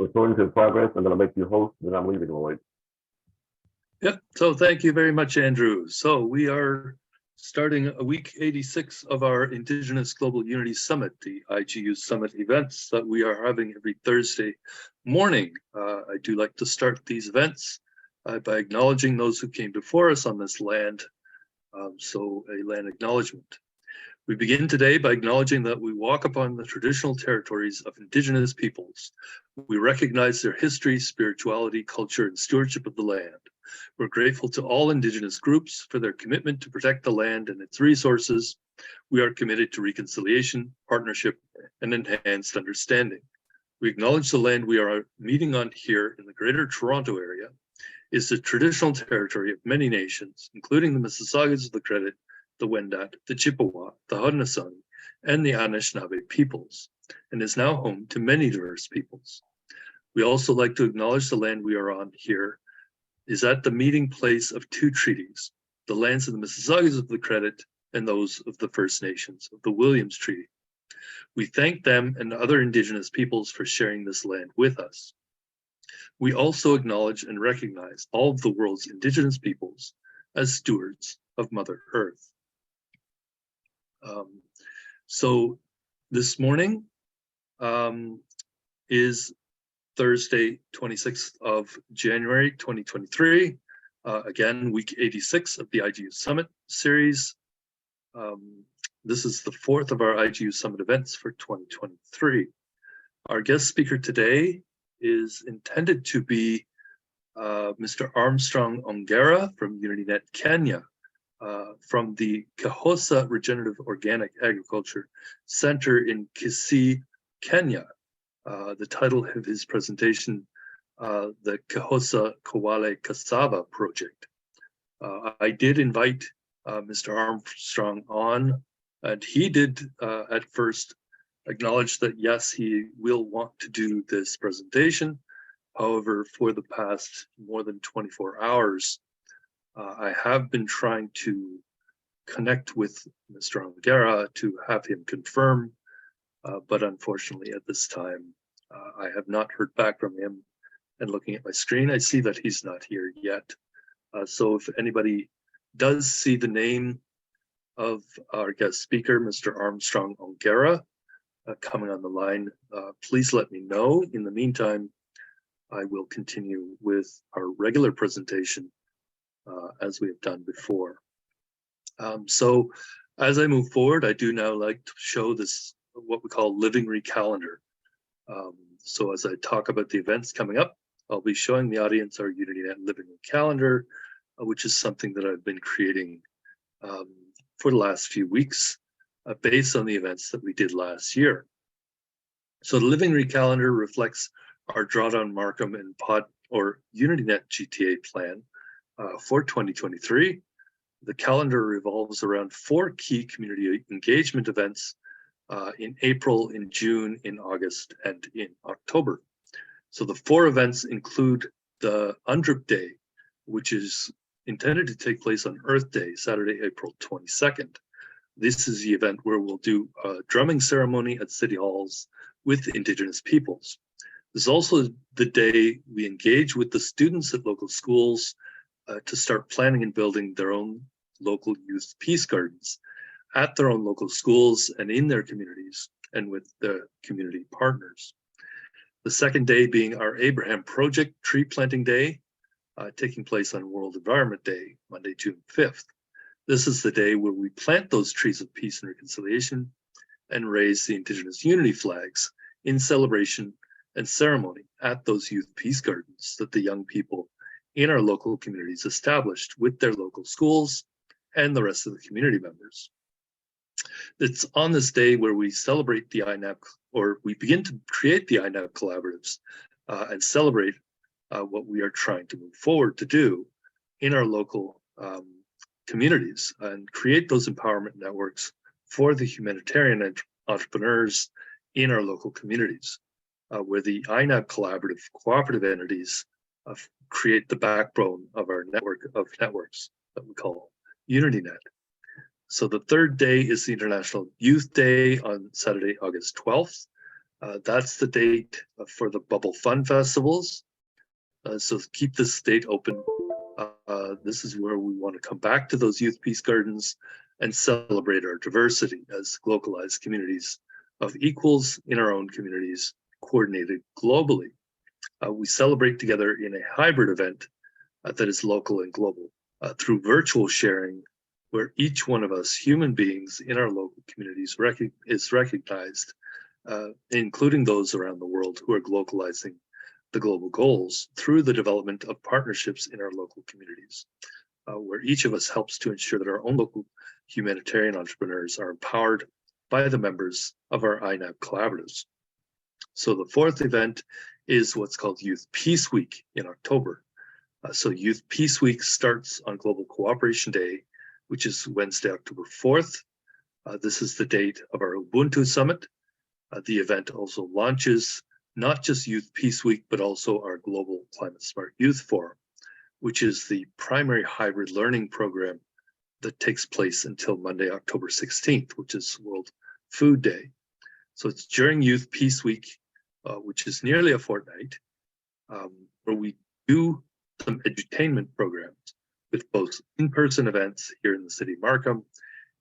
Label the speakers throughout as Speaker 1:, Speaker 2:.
Speaker 1: According to progress, I'm going to make you host, then I'm leaving, Lloyd.
Speaker 2: Yep. So thank you very much, Andrew. So we are starting week 86 of our Indigenous Global Unity Summit, the IGU Summit events that we are having every Thursday morning. I do like to start these events by acknowledging those who came before us on this land. So a land acknowledgement. We begin today by acknowledging that we walk upon the traditional territories of Indigenous peoples. We recognize their history, spirituality, culture, and stewardship of the land. We're grateful to all Indigenous groups for their commitment to protect the land and its resources. We are committed to reconciliation, partnership, and enhanced understanding. We acknowledge the land we are meeting on here in the Greater Toronto Area is the traditional territory of many nations, including the Mississaugas of the Credit, the Wendat, the Chippewa, the Haudenosaunee, and the Anishinaabe peoples, and is now home to many diverse peoples. We also like to acknowledge the land we are on here is at the meeting place of two treaties, the lands of the Mississaugas of the Credit and those of the First Nations of the Williams Treaty. We thank them and other Indigenous peoples for sharing this land with us. We also acknowledge and recognize all of the world's Indigenous peoples as stewards of Mother Earth. So this morning is Thursday, 26th of January, 2023. Again, week 86 of the IGU Summit series. This is the fourth of our IGU Summit events for 2023. Our guest speaker today is intended to be Mr. Armstrong Ongara from UnityNet Kenya, from the Kahosa Regenerative Organic Agriculture Center in Kisii, Kenya. The title of his presentation, the Kahosa Kawale Cassava Project. I did invite Mr. Armstrong on, and he did at first acknowledge that yes, he will want to do this presentation. However, for the past more than 24 hours, I have been trying to connect with Mr. Ongara to have him confirm, but unfortunately at this time, I have not heard back from him. And looking at my screen, I see that he's not here yet. So if anybody does see the name of our guest speaker, Mr. Armstrong Ongara, coming on the line, please let me know. In the meantime, I will continue with our regular presentation as we have done before. So as I move forward, I do now like to show this, what we call living recalendar. So as I talk about the events coming up, I'll be showing the audience our UnityNet living calendar, which is something that I've been creating for the last few weeks based on the events that we did last year. So the living recalendar reflects our Drawdown Markham and UnityNet GTA plan for 2023. The calendar revolves around 4 key community engagement events in April, in June, in August, and in October. So the 4 events include the UNDRIP Day, which is intended to take place on Earth Day, Saturday, April 22nd. This is the event where we'll do a drumming ceremony at city halls with Indigenous peoples. This is also the day we engage with the students at local schools to start planning and building their own local youth peace gardens at their own local schools and in their communities and with the community partners. The second day being our Abraham Project Tree Planting Day, taking place on World Environment Day, Monday, June 5th. This is the day where we plant those trees of peace and reconciliation and raise the Indigenous unity flags in celebration and ceremony at those youth peace gardens that the young people in our local communities established with their local schools and the rest of the community members. It's on this day where we celebrate the INAB, or we begin to create the INAB collaboratives and celebrate what we are trying to move forward to do in our local communities and create those empowerment networks for the humanitarian entrepreneurs in our local communities, where the INAB collaborative cooperative entities create the backbone of our network of networks that we call UnityNet. So the third day is the International Youth Day on Saturday, August 12th. That's the date for the Bubble Fun Festivals. So keep this date open. This is where we want to come back to those youth peace gardens and celebrate our diversity as localized communities of equals in our own communities, coordinated globally. We celebrate together in a hybrid event that is local and global through virtual sharing, where each one of us human beings in our local communities is recognized, including those around the world who are localizing the global goals through the development of partnerships in our local communities, where each of us helps to ensure that our own local humanitarian entrepreneurs are empowered by the members of our INAB collaboratives. So the fourth event is what's called Youth Peace Week in October. So Youth Peace Week starts on Global Cooperation Day, which is Wednesday, October 4th. This is the date of our Ubuntu Summit. The event also launches not just Youth Peace Week, but also our Global Climate Smart Youth Forum, which is the primary hybrid learning program that takes place until Monday, October 16th, which is World Food Day. So it's during Youth Peace Week, which is nearly a fortnight, where we do some edutainment programs with both in-person events here in the city of Markham,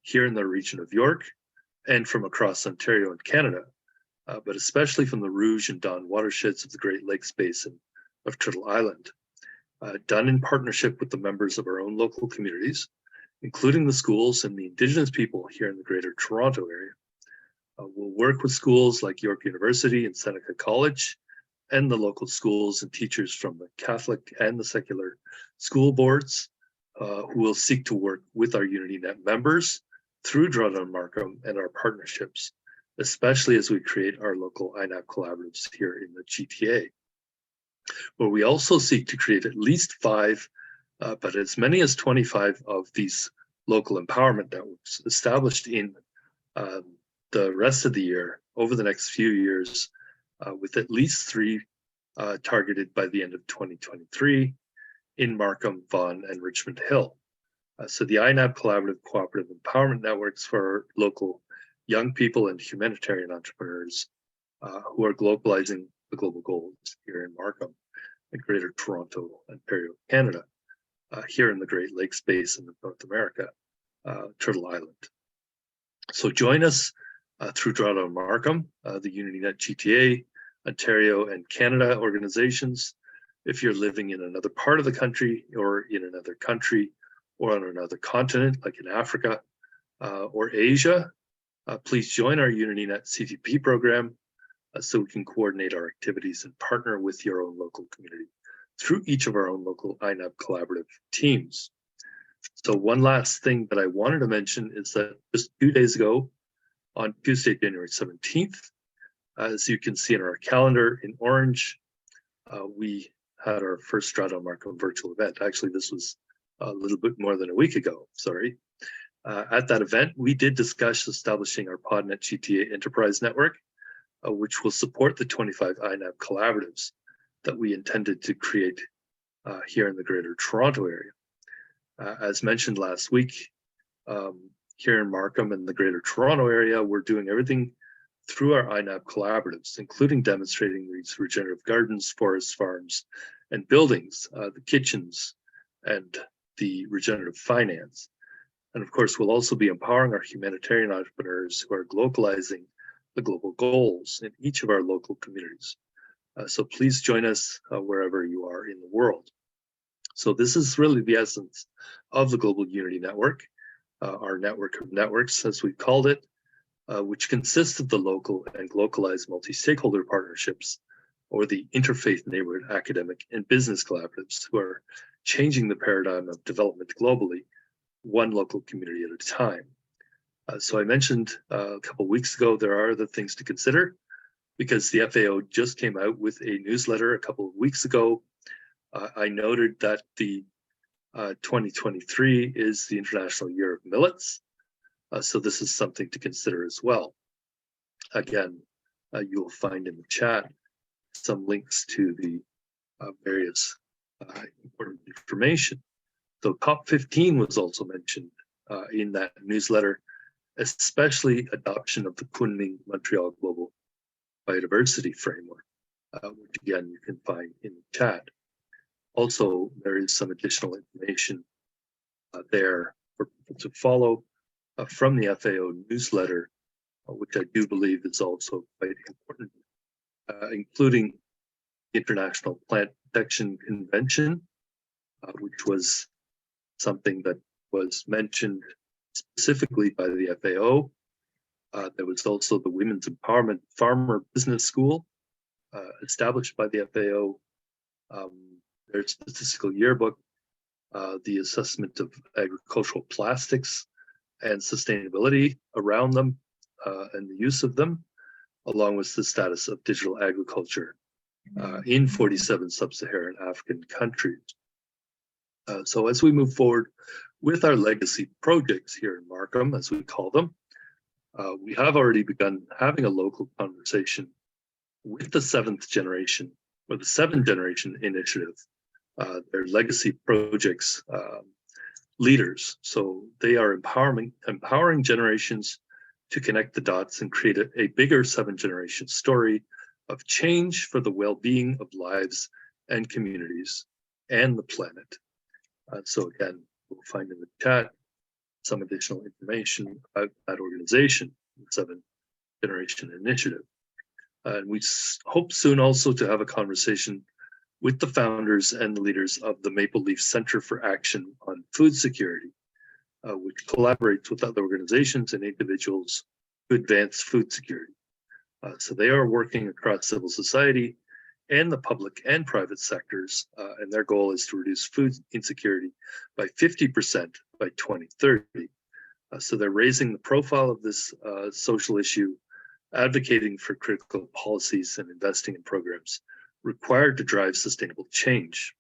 Speaker 2: here in the region of York, and from across Ontario and Canada, but especially from the Rouge and Don watersheds of the Great Lakes Basin of Turtle Island, done in partnership with the members of our own local communities, including the schools and the Indigenous people here in the Greater Toronto area. We'll work with schools like York University and Seneca College, and the local schools and teachers from the Catholic and the secular school boards, who will seek to work with our UnityNet members through Drawdown Markham and our partnerships, especially as we create our local INAB collaboratives here in the GTA, where we also seek to create at least 5, but as many as 25 of these local empowerment networks established in the rest of the year over the next few years, with at least 3 targeted by the end of 2023 in Markham, Vaughan, and Richmond Hill. So the INAB Collaborative Cooperative Empowerment Networks for local young people and humanitarian entrepreneurs who are globalizing the global goals here in Markham and Greater Toronto, Ontario, Canada, here in the Great Lakes Basin of North America, Turtle Island. So join us through Drawdown Markham, the UnityNet GTA, Ontario, and Canada organizations. If you're living in another part of the country or in another country or on another continent, like in Africa or Asia, please join our UnityNet CTP program so we can coordinate our activities and partner with your own local community through each of our own local INAB collaborative teams. So one last thing that I wanted to mention is that just 2 days ago, on Tuesday, January 17th, as you can see in our calendar in orange, we had our first Drawdown Markham virtual event. Actually, this was a little bit more than a week ago, sorry. At that event, we did discuss establishing our PodNet GTA Enterprise Network, which will support the 25 INAB collaboratives that we intended to create here in the Greater Toronto area. As mentioned last week, here in Markham and the Greater Toronto area, we're doing everything through our INAB collaboratives, including demonstrating these regenerative gardens, forests, farms, and buildings, the kitchens, and the regenerative finance. And of course, we'll also be empowering our humanitarian entrepreneurs who are globalizing the global goals in each of our local communities. So please join us wherever you are in the world. So this is really the essence of the Global Unity Network, our network of networks, as we called it, which consists of the local and localized multi-stakeholder partnerships, or the interfaith neighborhood academic and business collaboratives who are changing the paradigm of development globally, one local community at a time. So I mentioned a couple of weeks ago, there are other things to consider because the FAO just came out with a newsletter a couple of weeks ago. I noted that the 2023 is the International Year of Millets. So this is something to consider as well. Again, you will find in the chat some links to the various important information. So COP15 was also mentioned in that newsletter, especially adoption of the Kunming Montreal Global biodiversity framework, which again you can find in the chat. Also, there is some additional information there for people to follow from the FAO newsletter, which I do believe is also quite important, including the International Plant Protection Convention, which was something that was mentioned specifically by the FAO. There was also the Women's Empowerment Farmer Business School, established by the FAO. Their statistical yearbook, the assessment of agricultural plastics and sustainability around them and the use of them, along with the status of digital agriculture in 47 sub-Saharan African countries. So as we move forward with our legacy projects here in Markham, as we call them, we have already begun having a local conversation with the 7th generation, or the 7th generation initiative, their legacy projects leaders. So they are empowering generations to connect the dots and create a bigger 7th generation story of change for the well-being of lives and communities and the planet. So again, we'll find in the chat some additional information about that organization, the 7th Generation Initiative. And we hope soon also to have a conversation with the founders and the leaders of the Maple Leaf Center for Action on Food Security, which collaborates with other organizations and individuals to advance food security. So they are working across civil society and the public and private sectors, and their goal is to reduce food insecurity by 50% by 2030. So they're raising the profile of this social issue, advocating for critical policies and investing in programs required to drive sustainable change,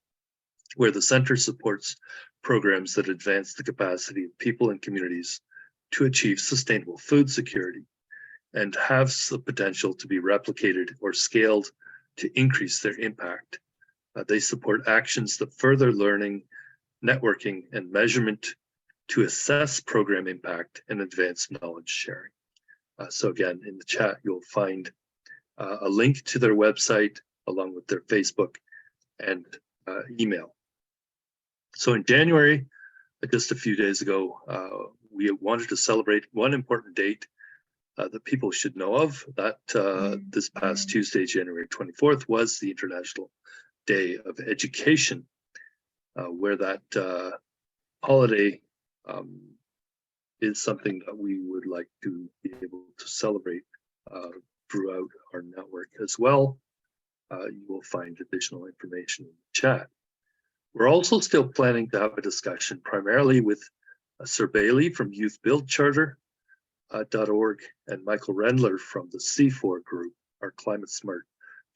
Speaker 2: where the center supports programs that advance the capacity of people and communities to achieve sustainable food security and have the potential to be replicated or scaled to increase their impact. They support actions that further learning, networking, and measurement to assess program impact and advance knowledge sharing. So again, in the chat, you'll find a link to their website along with their Facebook and email. So in January, just a few days ago, we wanted to celebrate one important date that people should know of. That this past Tuesday, January 24th, was the International Day of Education, where that holiday is something that we would like to be able to celebrate throughout our network as well. You will find additional information in the chat. We're also still planning to have a discussion primarily with Sir Bailey from Youth Build Charter .org and Michael Rendler from the C4 group, our climate smart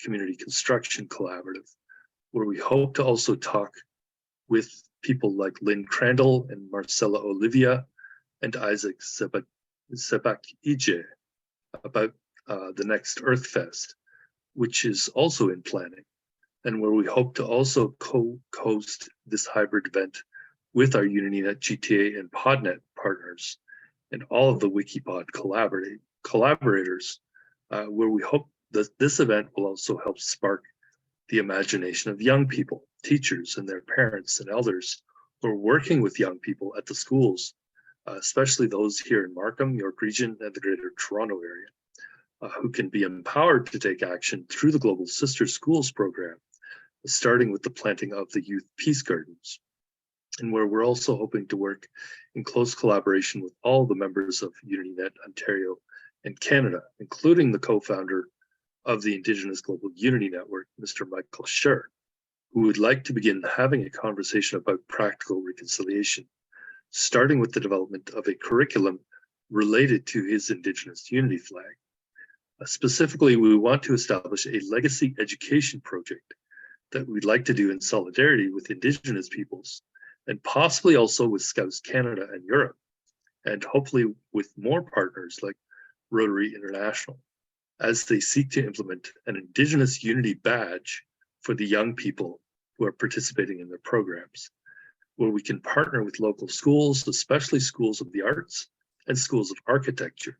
Speaker 2: community construction collaborative, where we hope to also talk with people like Lynn Crandall and Marcella Olivia and Isaac Sebakije about the next Earth Fest, which is also in planning, and where we hope to also co-host this hybrid event with our UnityNet, GTA, and PodNet partners and all of the Wikipod collaborators, where we hope that this event will also help spark the imagination of young people, teachers and their parents and elders who are working with young people at the schools, especially those here in Markham, York Region, and the Greater Toronto area, who can be empowered to take action through the Global Sister Schools program, starting with the planting of the youth peace gardens, and where we're also hoping to work in close collaboration with all the members of UnityNet Ontario and Canada, including the co-founder of the Indigenous Global Unity Network, Mr. Michael Scher, who would like to begin having a conversation about practical reconciliation, starting with the development of a curriculum related to his Indigenous Unity flag. Specifically, we want to establish a legacy education project that we'd like to do in solidarity with Indigenous peoples, and possibly also with Scouts Canada and Europe, and hopefully with more partners like Rotary International, as they seek to implement an Indigenous Unity badge for the young people who are participating in their programs, where we can partner with local schools, especially schools of the arts and schools of architecture,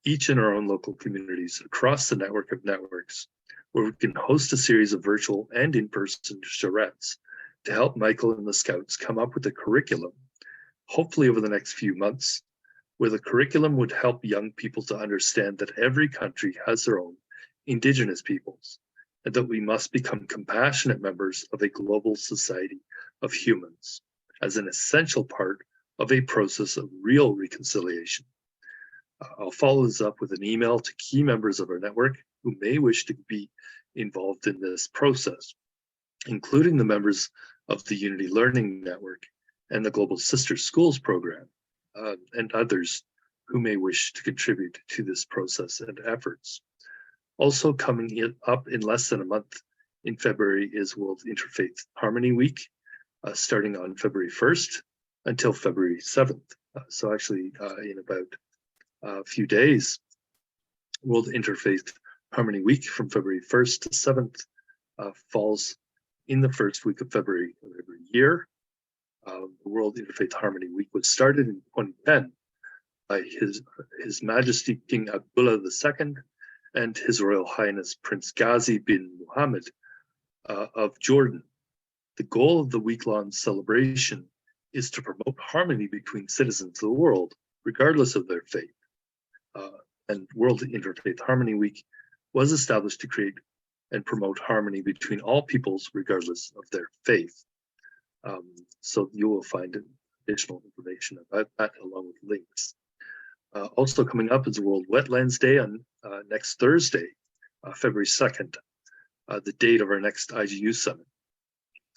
Speaker 2: each in our own local communities across the network of networks, where we can host a series of virtual and in-person charrettes to help Michael and the Scouts come up with a curriculum, hopefully over the next few months, where the curriculum would help young people to understand that every country has their own Indigenous peoples, and that we must become compassionate members of a global society of humans as an essential part of a process of real reconciliation. I'll follow this up with an email to key members of our network who may wish to be involved in this process, including the members of the Unity Learning Network and the Global Sister Schools program, and others who may wish to contribute to this process and efforts. Also coming up in less than a month in February is World Interfaith Harmony Week, starting on February 1st until February 7th. So actually in about a few days, World Interfaith Harmony Week from February 1st to 7th falls in the first week of February of every year. The World Interfaith Harmony Week was started in 2010 by His Majesty King Abdullah II and His Royal Highness Prince Ghazi bin Muhammad of Jordan. The goal of the week-long celebration is to promote harmony between citizens of the world, regardless of their faith. And World Interfaith Harmony Week was established to create and promote harmony between all peoples, regardless of their faith. So you will find additional information about that along with links. Also coming up is World Wetlands Day on next Thursday, February 2nd, the date of our next IGU Summit.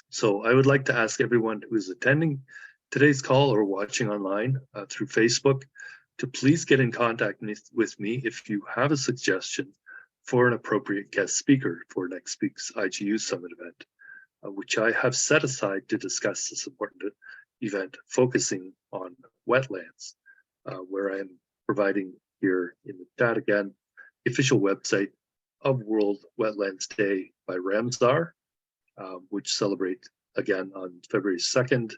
Speaker 2: So I would like to ask everyone who is attending today's call or watching online through Facebook to please get in contact with me if you have a suggestion for an appropriate guest speaker for next week's IGU Summit event, which I have set aside to discuss this important event focusing on wetlands, where I am providing here in the chat again, the official website of World Wetlands Day by Ramsar, which celebrate again on February 2nd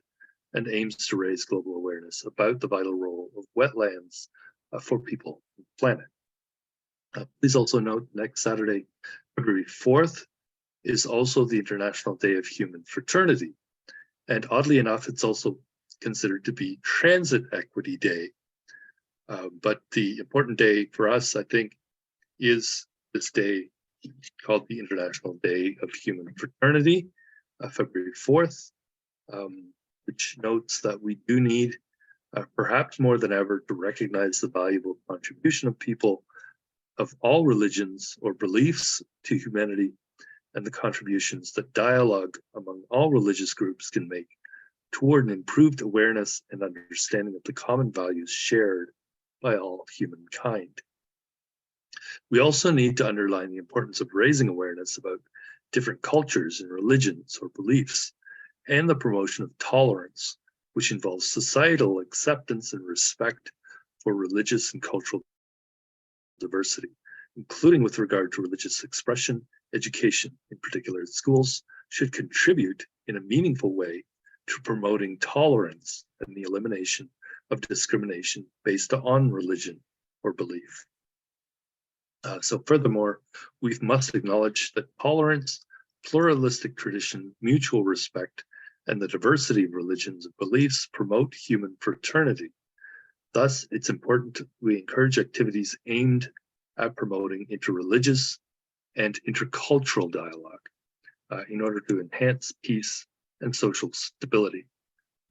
Speaker 2: and aims to raise global awareness about the vital role of wetlands for people and the planet. Please also note next Saturday, February 4th, is also the International Day of Human Fraternity. And oddly enough, it's also considered to be Transit Equity Day. But the important day for us, I think, is this day called the International Day of Human Fraternity, February 4th, which notes that we do need, perhaps more than ever, to recognize the valuable contribution of people of all religions or beliefs to humanity, and the contributions that dialogue among all religious groups can make toward an improved awareness and understanding of the common values shared by all humankind. We also need to underline the importance of raising awareness about different cultures and religions or beliefs, and the promotion of tolerance, which involves societal acceptance and respect for religious and cultural diversity, including with regard to religious expression. Education, in particular at schools, should contribute in a meaningful way to promoting tolerance and the elimination of discrimination based on religion or belief. So furthermore, we must acknowledge that tolerance, pluralistic tradition, mutual respect, and the diversity of religions and beliefs promote human fraternity. Thus, it's important we encourage activities aimed at promoting interreligious and intercultural dialogue in order to enhance peace and social stability,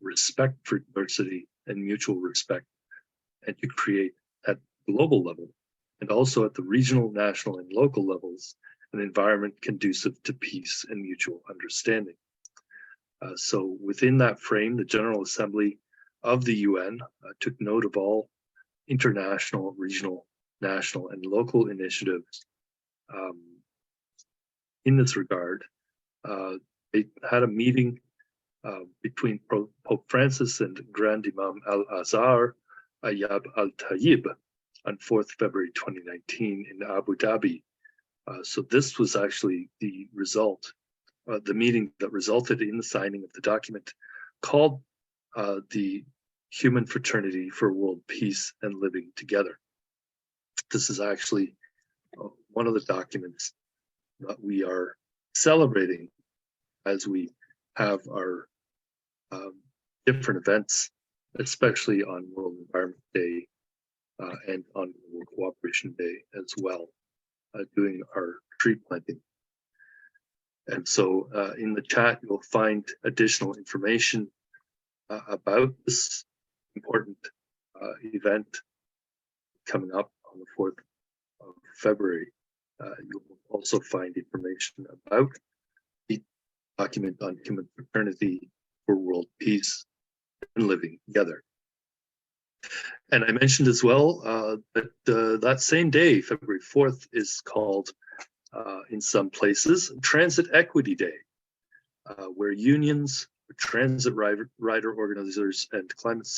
Speaker 2: respect for diversity and mutual respect, and to create at global level and also at the regional, national, and local levels an environment conducive to peace and mutual understanding. So within that frame, the General Assembly of the UN took note of all international, regional, national, and local initiatives in this regard. They had a meeting between Pope Francis and Grand Imam Al-Azhar, AHIABGA-TV, on 4th February 2019 in Abu Dhabi. So this was actually the result, the meeting that resulted in the signing of the document called the Human Fraternity for World Peace and Living Together. this is actually one of the documents that we are celebrating as we have our different events, especially on World Environment Day and on World Cooperation Day as well, doing our tree planting. And so in the chat, you'll find additional information about this important event coming up on the 4th of February. You'll also find information about the document on human fraternity for world peace and living together. And I mentioned as well that that same day, February 4th, is called in some places Transit Equity Day, where unions, transit rider organizers, and climate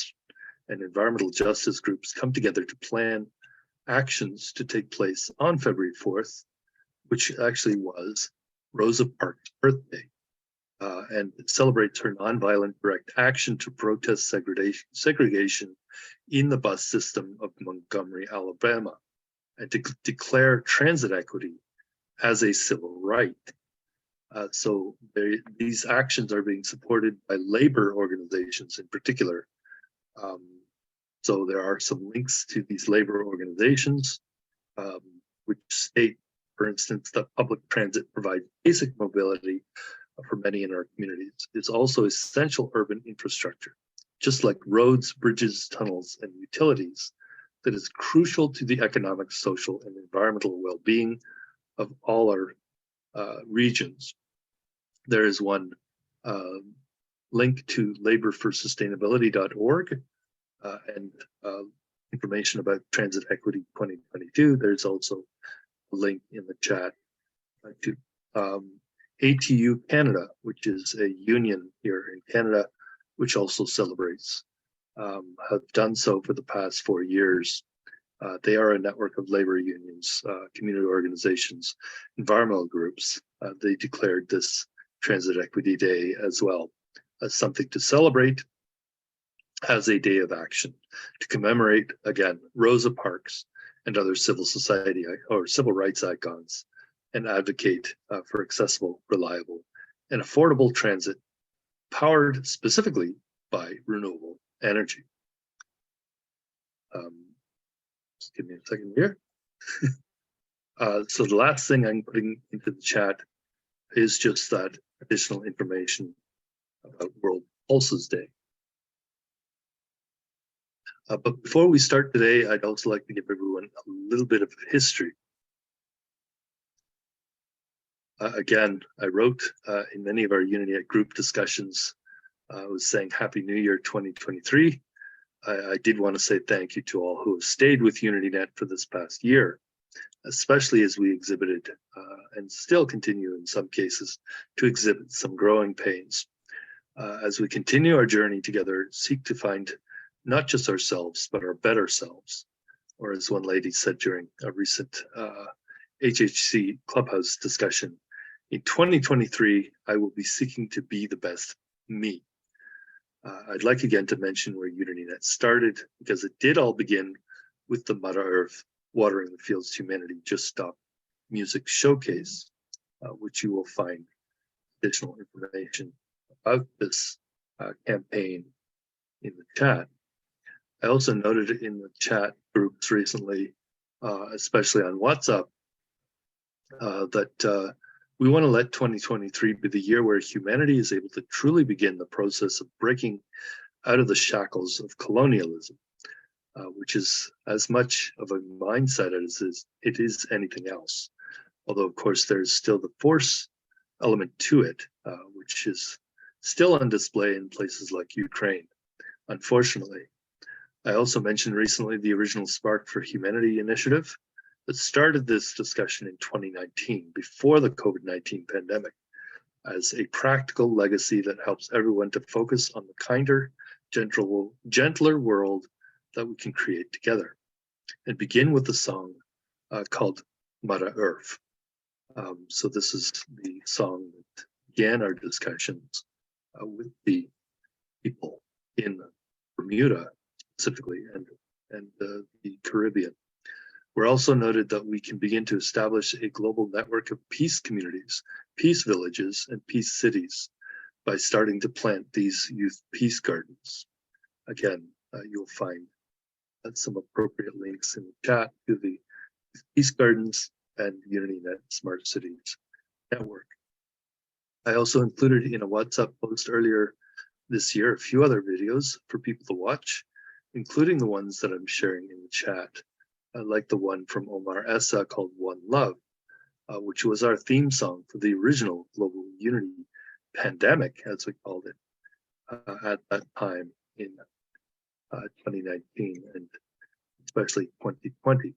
Speaker 2: and environmental justice groups come together to plan actions to take place on February 4th, which actually was Rosa Parks' birthday, and it celebrates her nonviolent direct action to protest segregation in the bus system of Montgomery, Alabama, and to declare transit equity as a civil right. So these actions are being supported by labor organizations in particular. So there are some links to these labor organizations, which state, for instance, that public transit provides basic mobility for many in our communities. It's also essential urban infrastructure, just like roads, bridges, tunnels, and utilities, that is crucial to the economic, social, and environmental well-being of all our regions. There is one link to laborforsustainability.org and information about Transit Equity 2022. There's also a link in the chat to ATU Canada, which is a union here in Canada, which also celebrates, have done so for the past 4 years. They are a network of labor unions, community organizations, environmental groups. They declared this Transit Equity Day as well as something to celebrate, as a day of action to commemorate, again, Rosa Parks and other civil society or civil rights icons, and advocate for accessible, reliable, and affordable transit powered specifically by renewable energy. Just give me a second here. So the last thing I'm putting into the chat is just that additional information about World Pulses Day. But before we start today, I'd also like to give everyone a little bit of history. Again, I wrote in many of our UnityNet group discussions, I was saying Happy New Year 2023. I did want to say thank you to all who have stayed with UnityNet for this past year, especially as we exhibited and still continue in some cases to exhibit some growing pains. As we continue our journey together, seek to find not just ourselves, but our better selves. Or as one lady said during a recent HHC Clubhouse discussion, in 2023, I will be seeking to be the best me. I'd like again to mention where UnityNet started, because it did all begin with the Mother Earth Watering the Fields Humanity Just Stop Music Showcase, which you will find additional information about this campaign in the chat. I also noted in the chat groups recently, especially on WhatsApp, that we want to let 2023 be the year where humanity is able to truly begin the process of breaking out of the shackles of colonialism, which is as much of a mindset as it is anything else. Although, of course, there's still the force element to it, which is still on display in places like Ukraine, unfortunately. I also mentioned recently the original Spark for Humanity initiative that started this discussion in 2019, before the COVID-19 pandemic, as a practical legacy that helps everyone to focus on the kinder, gentler world that we can create together, and begin with a song called Mother Earth. So this is the song that began our discussions with the people in Bermuda specifically, and the Caribbean. We're also noted that we can begin to establish a global network of peace communities, peace villages, and peace cities by starting to plant these youth peace gardens. Again, you'll find some appropriate links in the chat to the peace gardens and UnityNet Smart Cities network. I also included in a WhatsApp post earlier this year a few other videos for people to watch, including the ones that I'm sharing in the chat, like the one from Omar Essa called One Love, which was our theme song for the original Global Unity pandemic, as we called it, at that time in 2019 and especially 2020.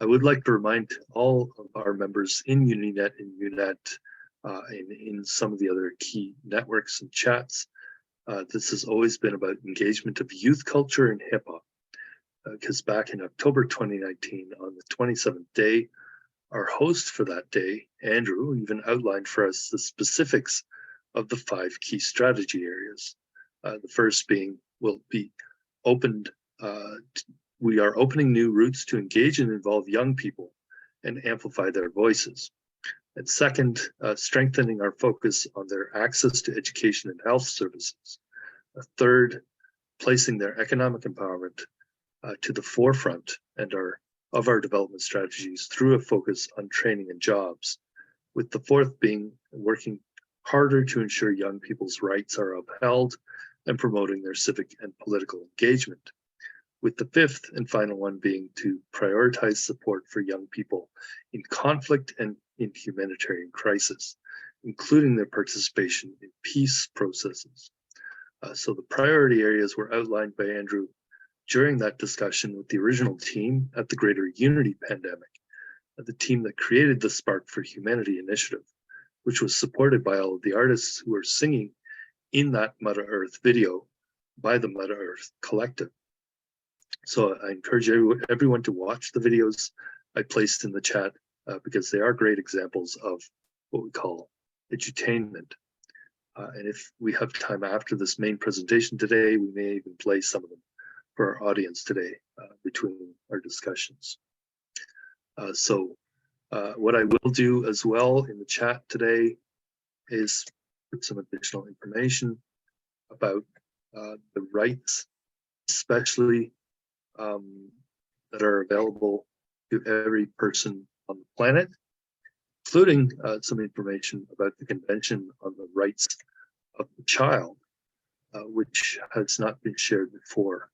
Speaker 2: I would like to remind all of our members in UnityNet and UNET and in some of the other key networks and chats, this has always been about engagement of youth culture and hip hop. Because back in October 2019, on the 27th day, our host for that day, Andrew, even outlined for us the specifics of the 5 key strategy areas. The first being will be opened. We are opening new routes to engage and involve young people and amplify their voices. And second, strengthening our focus on their access to education and health services. Third, placing their economic empowerment to the forefront and of our development strategies through a focus on training and jobs, with the fourth being working harder to ensure young people's rights are upheld and promoting their civic and political engagement, with the fifth and final one being to prioritize support for young people in conflict and in humanitarian crisis, including their participation in peace processes. So the priority areas were outlined by Andrew during that discussion with the original team at the Greater Unity Pandemic, the team that created the Spark for Humanity initiative, which was supported by all of the artists who were singing in that Mother Earth video by the Mother Earth Collective. So I encourage everyone to watch the videos I placed in the chat because they are great examples of what we call edutainment. And if we have time after this main presentation today, we may even play some of them for our audience today between our discussions. What I will do as well in the chat today is put some additional information about the rights, especially that are available to every person on the planet, including some information about the Convention on the Rights of the Child, which has not been shared before.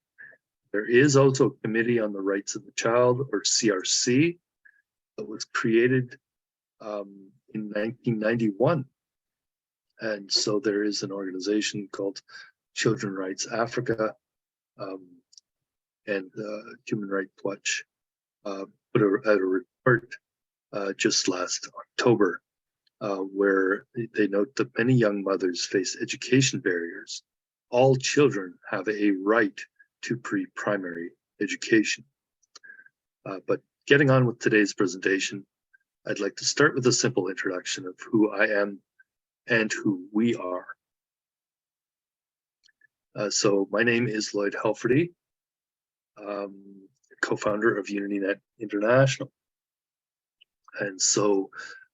Speaker 2: There is also a Committee on the Rights of the Child, or CRC, that was created in 1991. And so there is an organization called Children Rights Africa and Human Rights Watch put out a report just last October where they note that many young mothers face education barriers. All children have a right to pre-primary education. But getting on with today's presentation, I'd like to start with a simple introduction of who I am and who we are. So my name is Lloyd Helferty, co-founder of UnityNet International. And so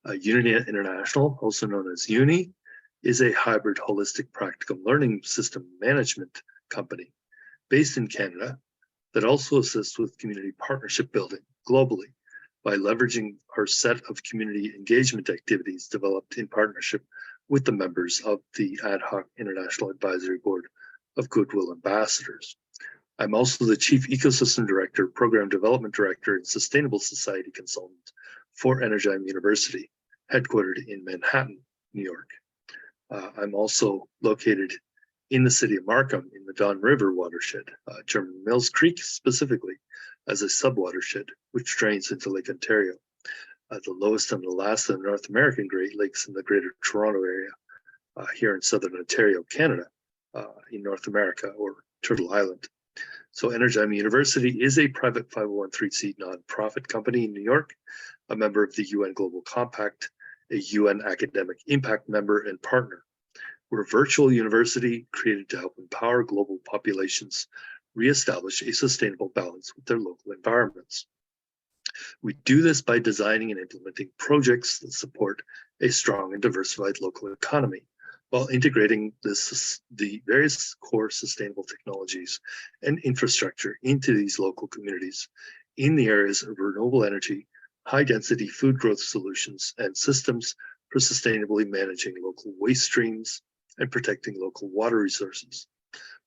Speaker 2: UnityNet International, also known as Uni, is a hybrid holistic practical learning system management company based in Canada that also assists with community partnership building globally by leveraging our set of community engagement activities developed in partnership with the members of the Ad Hoc International Advisory Board of Goodwill Ambassadors. I'm also the Chief Ecosystem Director, Program Development Director, and Sustainable Society Consultant for Energime University, headquartered in Manhattan, New York. I'm also located in the city of Markham in the Don River watershed, German Mills Creek specifically, as a sub-watershed which drains into Lake Ontario, the lowest and the last of the North American Great Lakes in the Greater Toronto area, here in Southern Ontario, Canada, in North America, or Turtle Island. So Energime University is a private 501(c)(3) nonprofit company in New York, a member of the UN Global Compact, a UN academic impact member and partner. We're a virtual university created to help empower global populations reestablish a sustainable balance with their local environments.
Speaker 3: We do this by designing and implementing projects that support a strong and diversified local economy, while integrating the various core sustainable technologies and infrastructure into these local communities in the areas of renewable energy, high-density food growth solutions, and systems for sustainably managing local waste streams and protecting local water resources.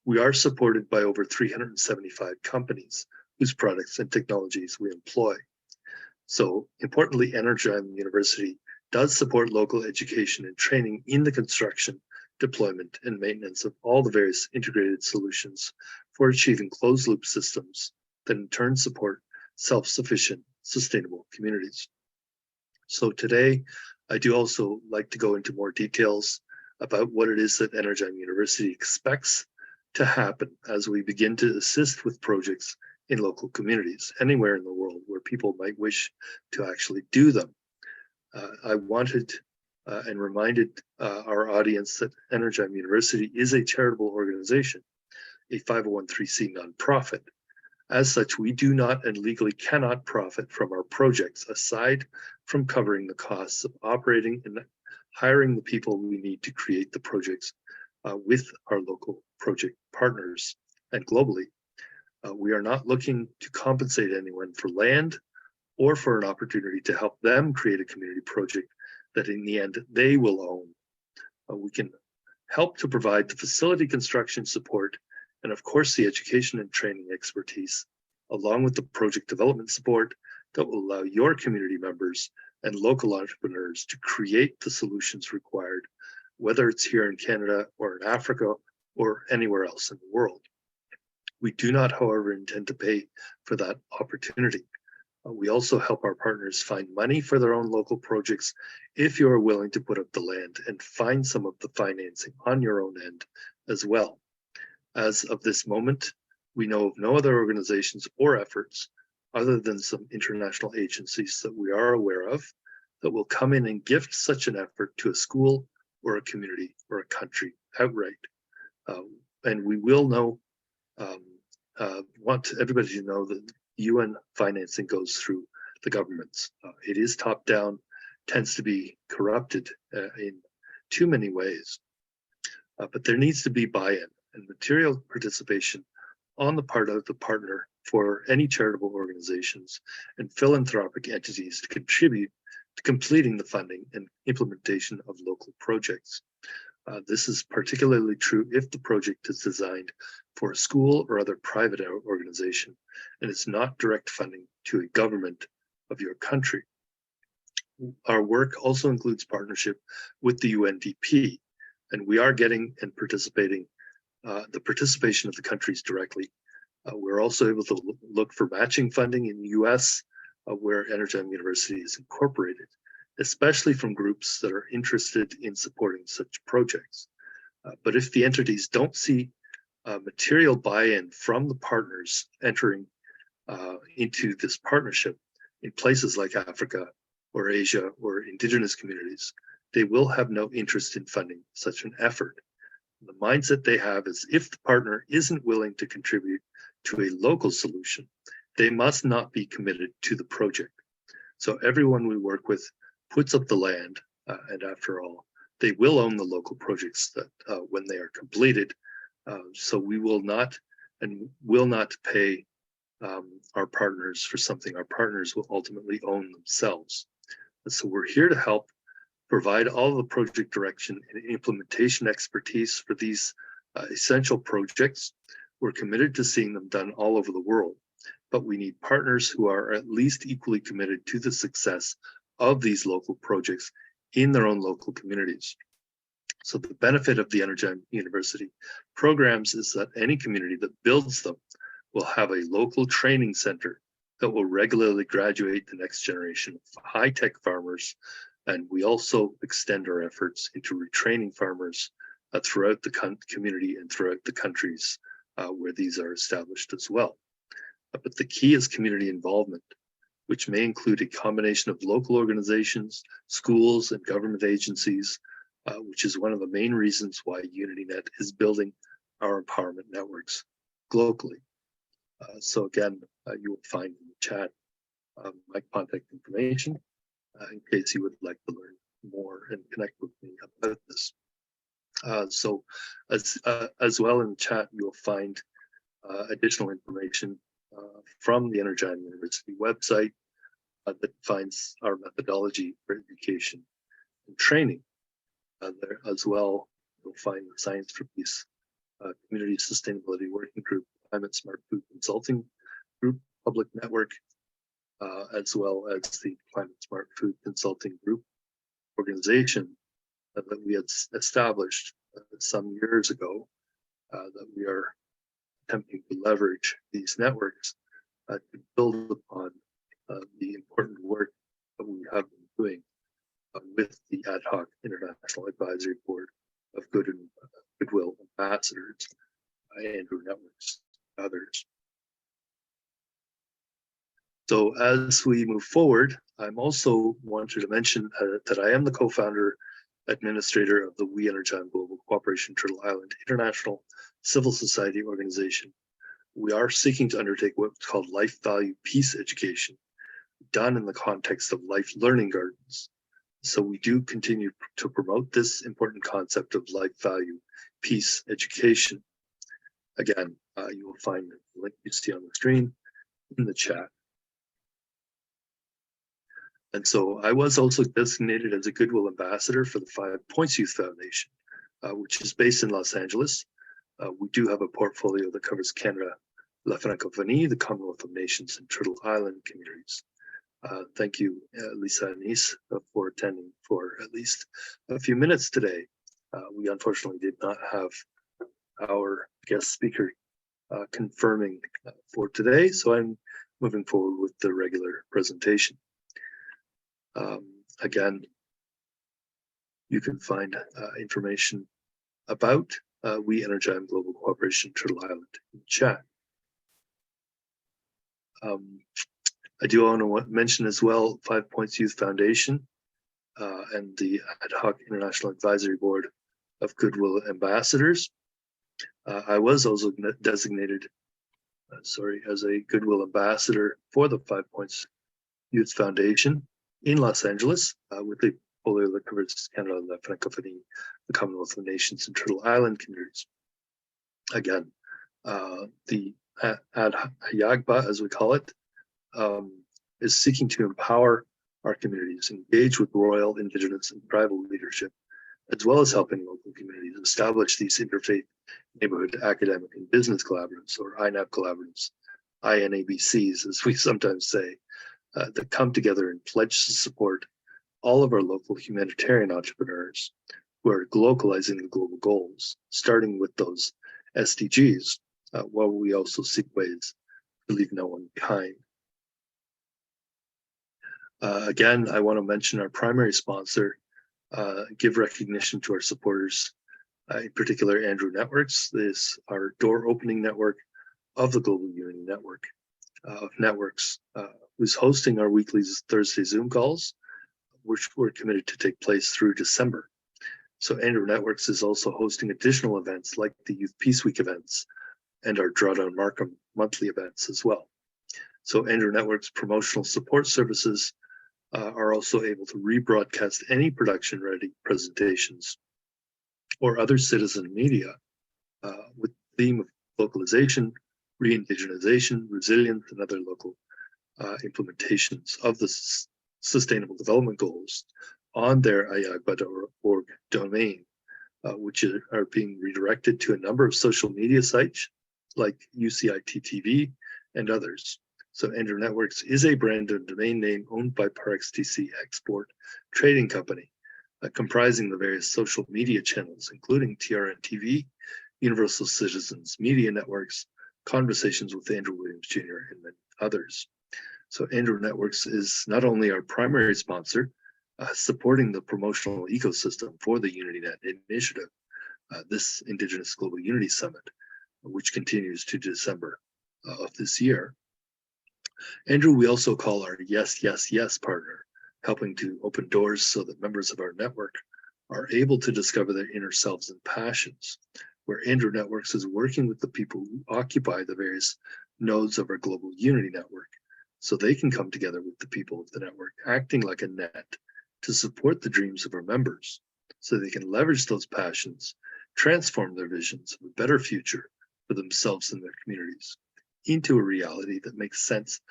Speaker 3: We are supported by over 375 companies whose products and technologies we employ. So importantly, AHIABGA University does support local education and training in the construction, deployment, and maintenance of all the various integrated solutions for achieving closed-loop systems that in turn support self-sufficient, sustainable communities. So today, I do also like to go into more details about what it is that AHIABGA University expects to happen as we begin to assist with projects in local communities, anywhere in the world where people might wish to actually do them. I wanted and reminded our audience that AHIABGA University is a charitable organization, a 501(c)(3) nonprofit. As such, we do not and legally cannot profit from our projects, aside from covering the costs of operating and hiring the people we need to create the projects with our local project partners and globally. We are not looking to compensate anyone for land or for an opportunity to help them create a community project that in the end they will own. We can help to provide the facility construction support and of course the education and training expertise, along with the project development support that will allow your community members and local entrepreneurs to create the solutions required, whether it's here in Canada or in Africa or anywhere else in the world. We do not, however, intend to pay for that opportunity. We also help our partners find money for their own local projects if you are willing to put up the land and find some of the financing on your own end as well. As of this moment, we know of no other organizations or efforts other than some international agencies that we are aware of that will come in and gift such an effort to a school or a community or a country outright. And we will know, want everybody to know that UN financing goes through the governments. It is top down, tends to be corrupted in too many ways. But there needs to be buy-in and material participation on the part of the partner for any charitable organizations and philanthropic entities to contribute to completing the funding and implementation of local projects. This is particularly true if the project is designed for a school or other private organization and it's not direct funding to a government of your country. Our work also includes partnership with the UNDP, and we are getting and participating the participation of the countries directly. We're also able to look for matching funding in the US where AHIABGA University is incorporated, especially from groups that are interested in supporting such projects. But if the entities don't see material buy-in from the partners entering into this partnership in places like Africa or Asia or Indigenous communities, they will have no interest in funding such an effort. The mindset they have is if the partner isn't willing to contribute to a local solution, they must not be committed to the project. So everyone we work with puts up the land, and after all, they will own the local projects that when they are completed. So we will not and will not pay our partners for something our partners will ultimately own themselves. And so we're here to help provide all the project direction and implementation expertise for these essential projects. We're committed to seeing them done all over the world, but we need partners who are at least equally committed to the success of these local projects in their own local communities. So the benefit of the AHIABGA University programs is that any community that builds them will have a local training center that will regularly graduate the next generation of high-tech farmers. And we also extend our efforts into retraining farmers throughout the community and throughout the countries where these are established as well. But the key is community involvement, which may include a combination of local organizations, schools, and government agencies, which is one of the main reasons why UnityNet is building our empowerment networks globally. So again, you will find in the chat my contact information in case you would like to learn more and connect with me about this. So as well in the chat, you'll find additional information from the Energon University website that defines our methodology for education and training. There as well, you'll find the Science for Peace Community Sustainability Working Group, Climate Smart Food Consulting Group, Public Network, as well as the Climate Smart Food Consulting Group organization that we had established some years ago, that we are attempting to leverage these networks to build upon the important work that we have been doing with the ad hoc International Advisory Board of Goodwill Ambassadors, Andrew Networks, and others. So as we move forward, I'm also wanted to mention that I am the co-founder administrator of the We Energon Global Cooperation Turtle Island International Civil Society Organization. We are seeking to undertake what's called life value peace education, done in the context of life learning gardens. So we do continue to promote this important concept of life value peace education. Again, you will find the link you see on the screen in the chat. And so I was also designated as a Goodwill Ambassador for the 5 Points Youth Foundation, which is based in Los Angeles. We do have a portfolio that covers Canada, La Francophonie, the Commonwealth of Nations, and Turtle Island communities. Thank you, Lisa and Nice, for attending for at least a few minutes today. We unfortunately did not have our guest speaker confirming for today, so I'm moving forward with the regular presentation. Again, you can find information about We Energon Global Cooperation Turtle Island in chat. I do want to mention as well 5 Points Youth Foundation and the Ad hoc International Advisory Board of Goodwill Ambassadors. I was also designated, as a Goodwill Ambassador for the 5 Points Youth Foundation in Los Angeles with the portfolio that covers Canada, La Francophonie, the Commonwealth of Nations, and Turtle Island communities. Again, the AHIABGA, as we call it, is seeking to empower our communities, engage with royal, Indigenous, and tribal leadership, as well as helping local communities establish these interfaith neighborhood academic and business collaboratives, or INAB collaboratives, INABCs, as we sometimes say, that come together and pledge to support all of our local humanitarian entrepreneurs who are localizing the global goals, starting with those SDGs, while we also seek ways to leave no one behind. Again, I want to mention our primary sponsor, give recognition to our supporters, in particular Andrew Networks. This is our door opening network of the Global Unity Network of networks, who's hosting our weekly Thursday Zoom calls, which we're committed to take place through December. So Andrew Networks is also hosting additional events like the Youth Peace Week events and our Drawdown Markham monthly events as well. So Andrew Networks promotional support services are also able to rebroadcast any production-ready presentations or other citizen media with the theme of localization, re-indigenization, resilience, and other local implementations of the Sustainable Development Goals on their AHIABGA.org domain, which are being redirected to a number of social media sites like UCIT-TV and others. So Andrew Networks is a brand and domain name owned by ParXTC Export Trading Company, comprising the various social media channels, including TRN TV, Universal Citizens Media Networks, Conversations with Andrew Williams Jr., and many others. So Andrew Networks is not only our primary sponsor, supporting the promotional ecosystem for the UnityNet initiative, this Indigenous Global Unity Summit, which continues to December of this year. Andrew, we also call our Yes, Yes, Yes partner, helping to open doors so that members of our network are able to discover their inner selves and passions, where Andrew Networks is working with the people who occupy the various nodes of our Global Unity Network, so they can come together with the people of the network, acting like a net to support the dreams of our members, so they can leverage those passions, transform their visions of a better future for themselves and their communities into a reality that makes sense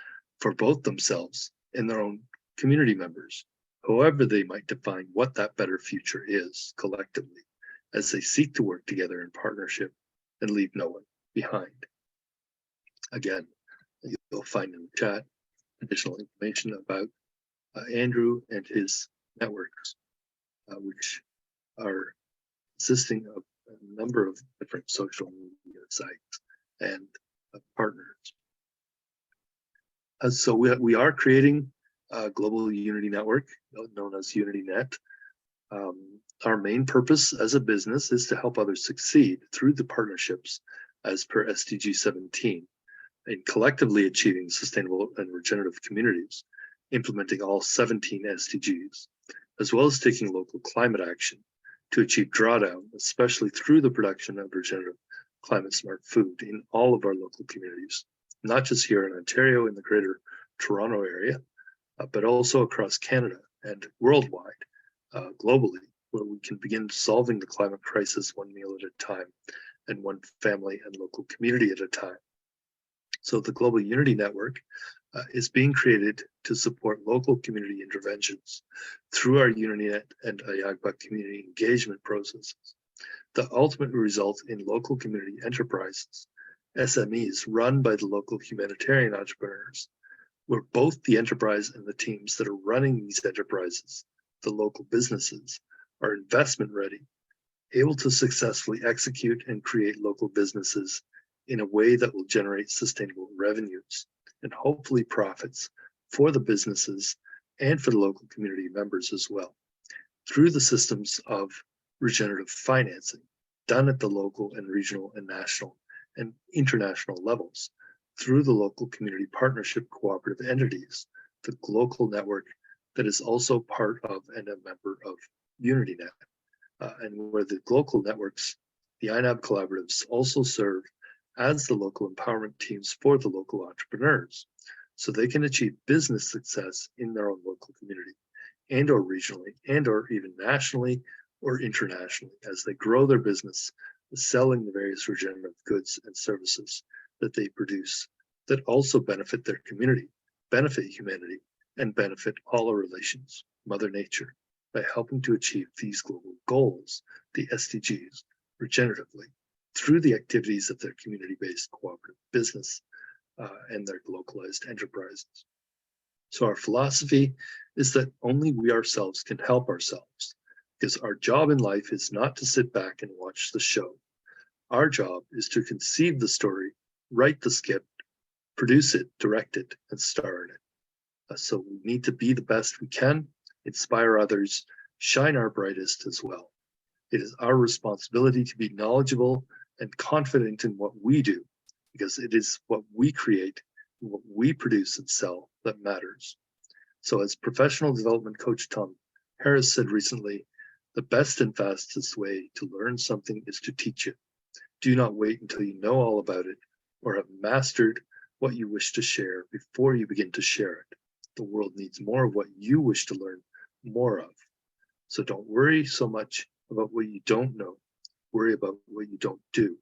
Speaker 3: for both themselves and their own community members, however they might define what that better future is collectively, as they seek to work together in partnership and leave no one behind. Again, you'll find in the chat additional information about Andrew and his networks, which are consisting of a number of different social media sites and partners. So we are creating a global unity network known as UnityNet. Our main purpose as a business is to help others succeed through the partnerships as per SDG 17 and collectively achieving sustainable and regenerative communities, implementing all 17 SDGs, as well as taking local climate action to achieve drawdown, especially through the production of regenerative climate smart food in all of our local communities, not just here in Ontario in the greater Toronto area, but also across Canada and worldwide, globally, where we can begin solving the climate crisis one meal at a time and one family and local community at a time. So the Global Unity Network is being created to support local community interventions through our UnityNet and AHIABGA community engagement processes that ultimately result in local community enterprises, SMEs run by the local humanitarian entrepreneurs, where both the enterprise and the teams that are running these enterprises, the local businesses, are investment ready, able to successfully execute and create local businesses in a way that will generate sustainable revenues and hopefully profits for the businesses and for the local community members as well, through the systems of regenerative financing done at the local and regional and national and international levels, through the local community partnership cooperative entities, the local network that is also part of and a member of UnityNet, and where the local networks, the INAB collaboratives, also serve as the local empowerment teams for the local entrepreneurs, so they can achieve business success in their own local community and or regionally and or even nationally or internationally as they grow their business, selling the various regenerative goods and services that they produce that also benefit their community, benefit humanity, and benefit all our relations, Mother Nature, by helping to achieve these global goals, the SDGs, regeneratively, through the activities of their community-based cooperative business and their localized enterprises. So our philosophy is that only we ourselves can help ourselves, because our job in life is not to sit back and watch the show. Our job is to conceive the story, write the script, produce it, direct it, and star in it. So we need to be the best we can, inspire others, shine our brightest as well. It is our responsibility to be knowledgeable and confident in what we do, because it is what we create and what we produce and sell that matters. So as professional development coach Tom Harris said recently, the best and fastest way to learn something is to teach it. Do not wait until you know all about it or have mastered what you wish to share before you begin to share it. The world needs more of what you wish to learn more of. So don't worry so much about what you don't know. Worry about what you don't do.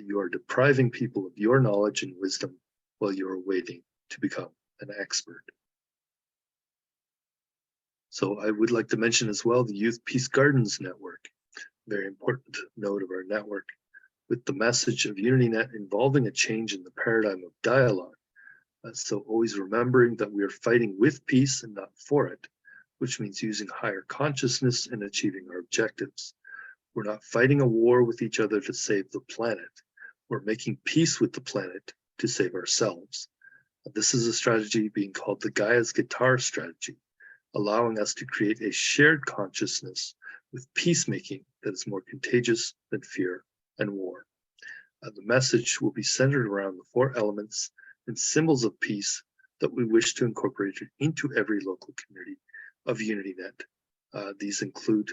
Speaker 3: You are depriving people of your knowledge and wisdom while you are waiting to become an expert. So I would like to mention as well the Youth Peace Gardens Network, very important node of our network, with the message of UnityNet involving a change in the paradigm of dialogue. So always remembering that we are fighting with peace and not for it, which means using higher consciousness and achieving our objectives. We're not fighting a war with each other to save the planet. We're making peace with the planet to save ourselves. This is a strategy being called the Gaia's Guitar strategy, allowing us to create a shared consciousness with peacemaking that is more contagious than fear and war. The message will be centered around the 4 elements and symbols of peace that we wish to incorporate into every local community of UnityNet. These include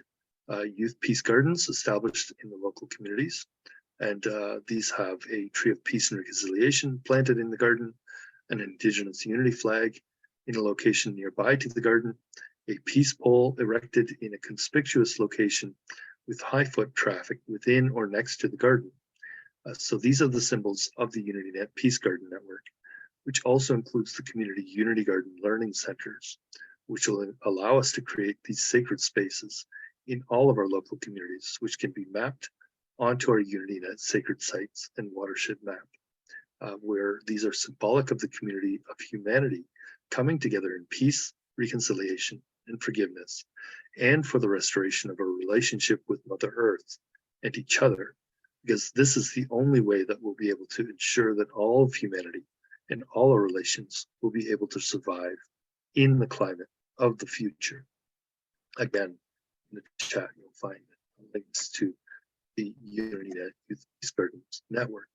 Speaker 3: youth peace gardens established in the local communities, and these have a tree of peace and reconciliation planted in the garden, an Indigenous unity flag in a location nearby to the garden, a peace pole erected in a conspicuous location with high foot traffic within or next to the garden. So these are the symbols of the UnityNet Peace Garden Network, which also includes the community Unity Garden Learning Centers, which will allow us to create these sacred spaces in all of our local communities, which can be mapped onto our UnityNet sacred sites and watershed map, where these are symbolic of the community of humanity coming together in peace, reconciliation, and forgiveness, and for the restoration of our relationship with Mother Earth and each other, because this is the only way that we'll be able to ensure that all of humanity and all our relations will be able to survive in the climate of the future. Again, in the chat, you'll find links to the UnityNet Youth Peace Gardens Network.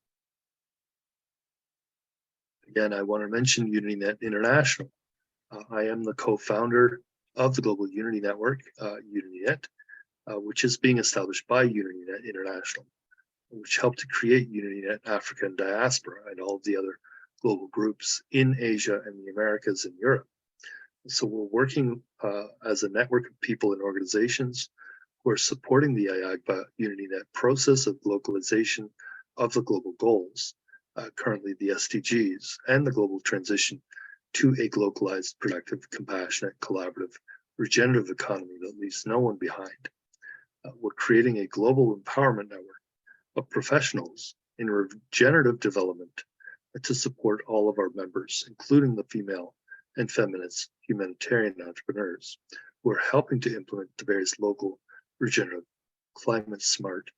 Speaker 3: Again, I want to mention UnityNet International. I am the co-founder of the Global Unity Network, UnityNet, which is being established by UnityNet International, which helped to create UnityNet Africa and Diaspora and all of the other global groups in Asia and the Americas and Europe. So we're working as a network of people and organizations who are supporting the AHIABGA UnityNet process of localization of the global goals, currently the SDGs, and the global transition to a globalized, productive, compassionate, collaborative, regenerative economy that leaves no one behind. We're creating a global empowerment network of professionals in regenerative development to support all of our members, including the female and feminist humanitarian entrepreneurs who are helping to implement the various local regenerative climate smart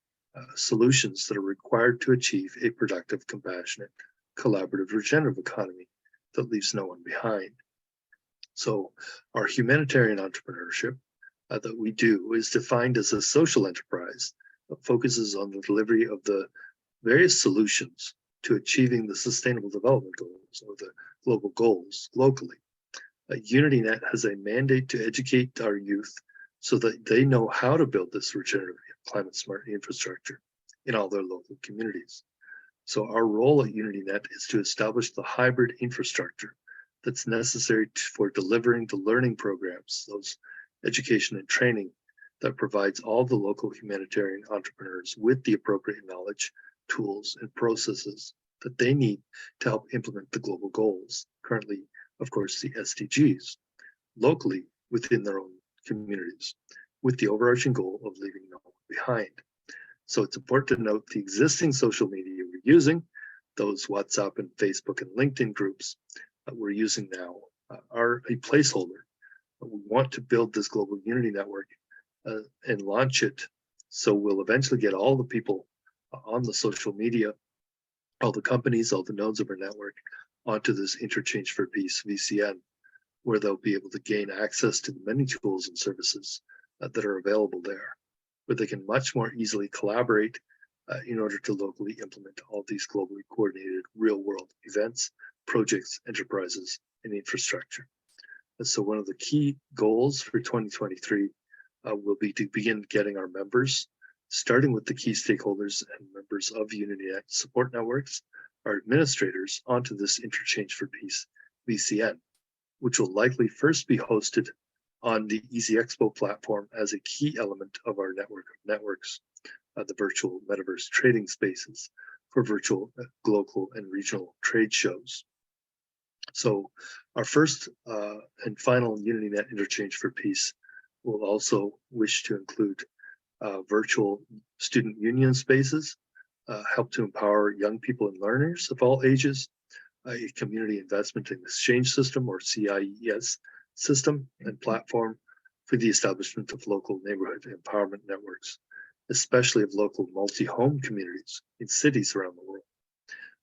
Speaker 3: solutions that are required to achieve a productive, compassionate, collaborative, regenerative economy that leaves no one behind. So our humanitarian entrepreneurship that we do is defined as a social enterprise that focuses on the delivery of the various solutions to achieving the Sustainable Development Goals or the global goals locally. UnityNet has a mandate to educate our youth so that they know how to build this regenerative climate smart infrastructure in all their local communities. So our role at UnityNet is to establish the hybrid infrastructure that's necessary for delivering the learning programs, those education and training that provides all the local humanitarian entrepreneurs with the appropriate knowledge, tools, and processes that they need to help implement the global goals, currently, of course, the SDGs, locally within their own communities, with the overarching goal of leaving no one behind. So it's important to note the existing social media we're using, those WhatsApp and Facebook and LinkedIn groups that we're using now are a placeholder. We want to build this global unity network and launch it. So we'll eventually get all the people on the social media, all the companies, all the nodes of our network onto this Interchange for Peace, VCN, where they'll be able to gain access to the many tools and services that are available there, where they can much more easily collaborate in order to locally implement all these globally coordinated real-world events, projects, enterprises, and infrastructure. And so one of the key goals for 2023 will be to begin getting our members, starting with the key stakeholders and members of UnityNet support networks, our administrators, onto this Interchange for Peace VCN, which will likely first be hosted on the Easy Expo platform as a key element of our network of networks, the virtual metaverse trading spaces for virtual, global, and regional trade shows. So our first and final UnityNet Interchange for Peace will also wish to include virtual student union spaces, help to empower young people and learners of all ages, a community investment and exchange system or CIES system and platform for the establishment of local neighborhood empowerment networks, especially of local multi-home communities in cities around the world,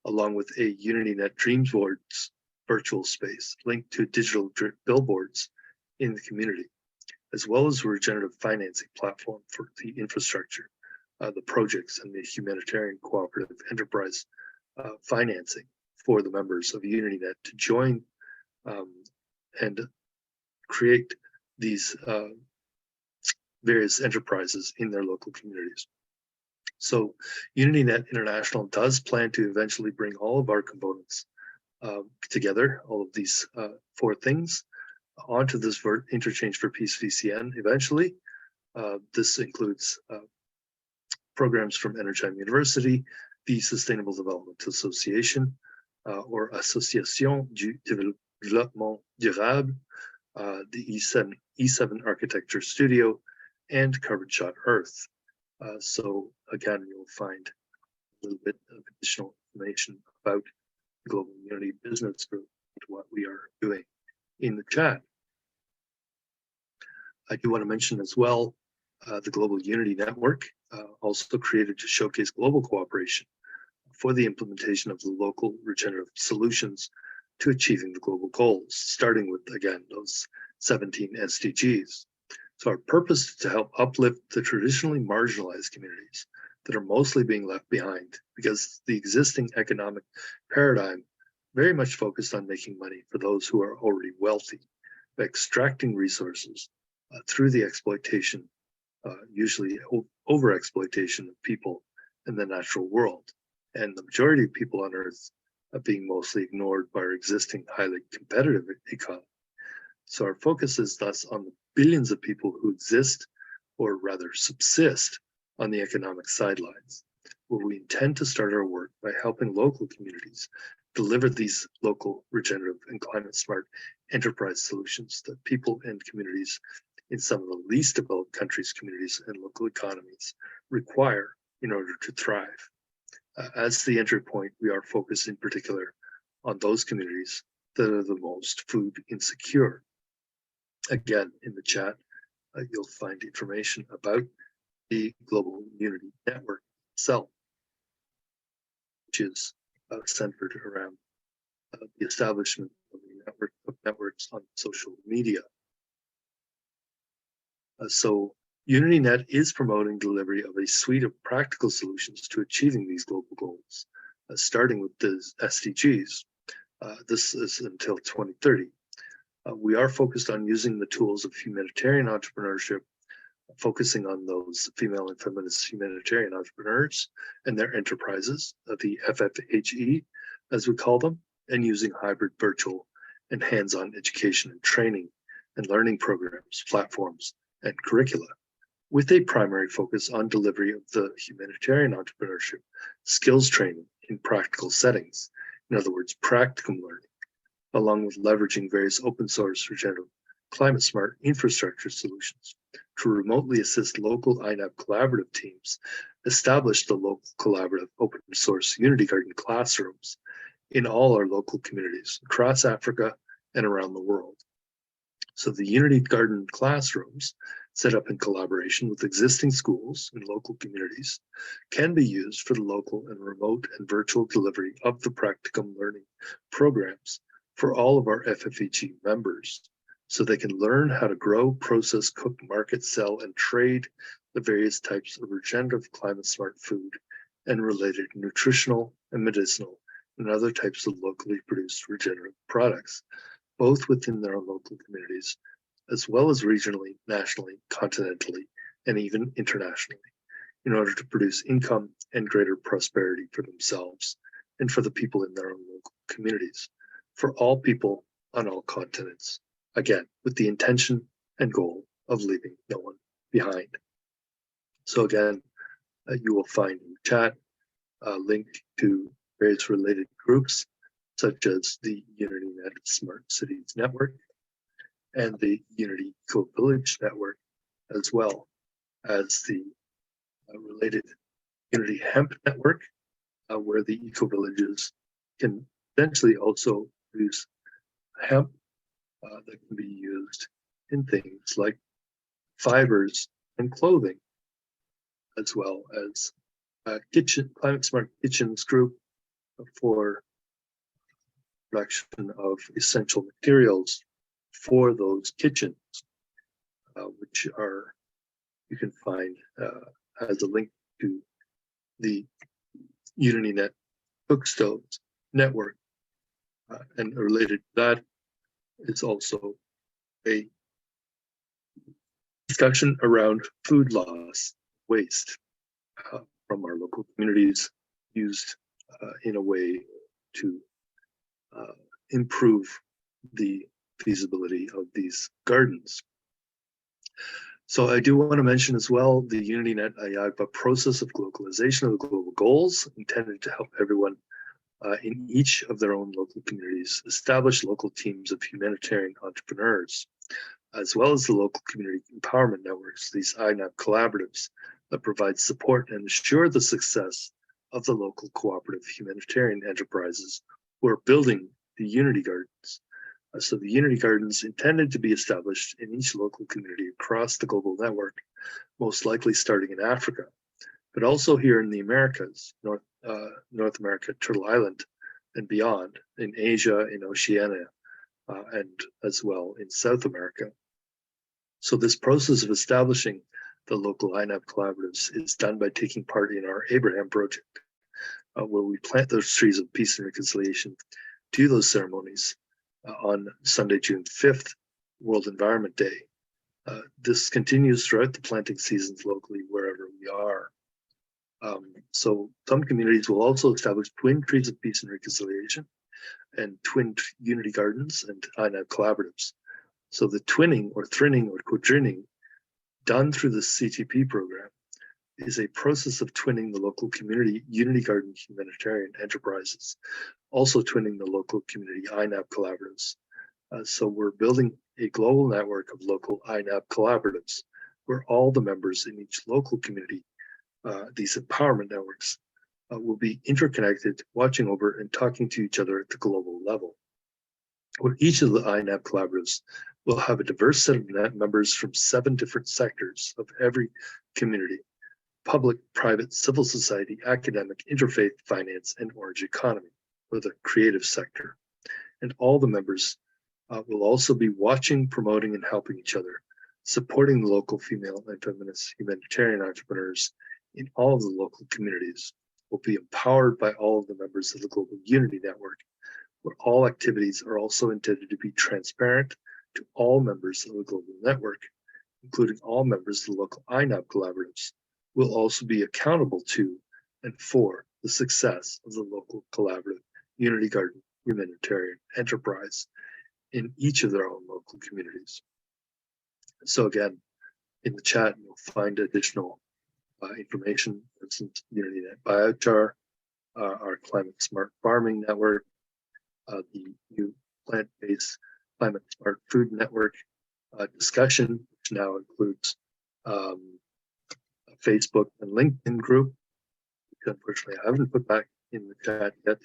Speaker 3: along with a UnityNet Dreams Boards virtual space linked to digital billboards in the community, as well as a regenerative financing platform for the infrastructure, the projects, and the humanitarian cooperative enterprise financing for the members of UnityNet to join and create these various enterprises in their local communities. So UnityNet International does plan to eventually bring all of our components together, all of these 4 things, onto this Interchange for Peace VCN eventually. This includes programs from Energym University, the Sustainable Development Association, or Association du Développement Durable, the E7 Architecture Studio, and Carbon Shot Earth. So again, you'll find a little bit of additional information about the Global Unity Business Group and what we are doing in the chat. I do want to mention as well the Global Unity Network, also created to showcase global cooperation for the implementation of the local regenerative solutions to achieving the global goals, starting with, again, those 17 SDGs. So our purpose is to help uplift the traditionally marginalized communities that are mostly being left behind because the existing economic paradigm very much focused on making money for those who are already wealthy, by extracting resources through the exploitation, usually over-exploitation of people in the natural world. And the majority of people on Earth are being mostly ignored by our existing highly competitive economy. So our focus is thus on the billions of people who exist, or rather subsist, on the economic sidelines, where we intend to start our work by helping local communities deliver these local regenerative and climate smart enterprise solutions that people and communities in some of the least developed countries, communities, and local economies require in order to thrive. As the entry point, we are focused in particular on those communities that are the most food insecure. Again, in the chat, you'll find information about the Global Unity Network itself, which is centered around the establishment of the network of networks on social media. So UnityNet is promoting delivery of a suite of practical solutions to achieving these global goals, starting with the SDGs. This is until 2030. We are focused on using the tools of humanitarian entrepreneurship, focusing on those female and feminist humanitarian entrepreneurs and their enterprises, the FFHE, as we call them, and using hybrid virtual and hands-on education and training and learning programs, platforms, and curricula, with a primary focus on delivery of the humanitarian entrepreneurship skills training in practical settings, in other words, practicum learning, along with leveraging various open source regenerative climate smart infrastructure solutions to remotely assist local INAP collaborative teams establish the local collaborative open source Unity Garden classrooms in all our local communities across Africa and around the world. So the Unity Garden classrooms, set up in collaboration with existing schools and local communities, can be used for the local and remote and virtual delivery of the practicum learning programs for all of our FFHE members, so they can learn how to grow, process, cook, market, sell, and trade the various types of regenerative climate smart food and related nutritional and medicinal and other types of locally produced regenerative products, both within their local communities, as well as regionally, nationally, continentally, and even internationally, in order to produce income and greater prosperity for themselves and for the people in their own local communities, for all people on all continents, again, with the intention and goal of leaving no one behind. So again, you will find in the chat a link to various related groups, such as the UnityNet Smart Cities Network and the Unity Eco Village Network, as well as the related Unity Hemp Network, where the eco villages can eventually also produce hemp that can be used in things like fibers and clothing, as well as Climate Smart Kitchens group for production of essential materials for those kitchens, which are, you can find as a link to the UnityNet Cook Stoves Network. And related to that is also a discussion around food loss, waste from our local communities used in a way to improve the feasibility of these gardens. So I do want to mention as well the UnityNet AHIABGA process of globalization of the global goals intended to help everyone in each of their own local communities establish local teams of humanitarian entrepreneurs, as well as the local community empowerment networks, these INAB collaboratives that provide support and assure the success of the local cooperative humanitarian enterprises who are building the Unity Gardens. So the Unity Gardens intended to be established in each local community across the global network, most likely starting in Africa, but also here in the Americas, North America, Turtle Island, and beyond, in Asia, in Oceania, and as well in South America. So this process of establishing the local INAB collaboratives is done by taking part in our Abraham project, where we plant those trees of peace and reconciliation, do those ceremonies on Sunday, June 5th, World Environment Day. This continues throughout the planting seasons locally, wherever we are. So some communities will also establish twin trees of peace and reconciliation and twin unity gardens and INAB collaboratives. So the twinning or thrinning or quadrinning done through the CTP program is a process of twinning the local community unity garden humanitarian enterprises, also twinning the local community INAB collaboratives. So we're building a global network of local INAB collaboratives where all the members in each local community, these empowerment networks, will be interconnected, watching over and talking to each other at the global level. Where each of the INAB collaboratives will have a diverse set of members from 7 different sectors of every community: public, private, civil society, academic, interfaith, finance, and orange economy, or the creative sector. And all the members will also be watching, promoting, and helping each other, supporting the local female and feminist humanitarian entrepreneurs in all of the local communities, will be empowered by all of the members of the Global Unity Network, where all activities are also intended to be transparent to all members of the global network, including all members of the local INAB collaboratives, will also be accountable to and for the success of the local collaborative Unity Garden humanitarian enterprise in each of their own local communities. So again, in the chat, you'll find additional information, for instance, UnityNet Biochar, our climate smart farming network, the new plant-based climate smart food network discussion, which now includes a Facebook and LinkedIn group, which unfortunately I haven't put back in the chat yet,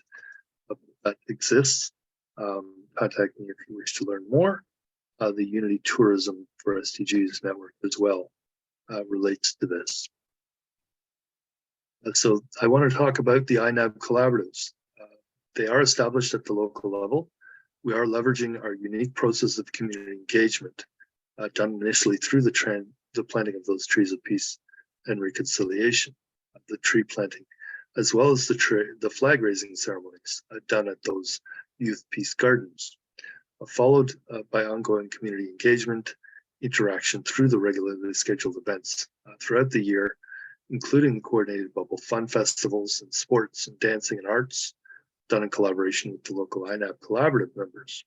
Speaker 3: but that exists. Contact me if you wish to learn more. The Unity Tourism for SDGs network as well relates to this. So I want to talk about the INAB collaboratives. They are established at the local level. We are leveraging our unique process of community engagement done initially through the planting of those trees of peace and reconciliation, the tree planting, as well as the flag raising ceremonies done at those youth peace gardens, followed by ongoing community engagement, interaction through the regularly scheduled events throughout the year, including coordinated bubble fun festivals and sports and dancing and arts, done in collaboration with the local INAB collaborative members.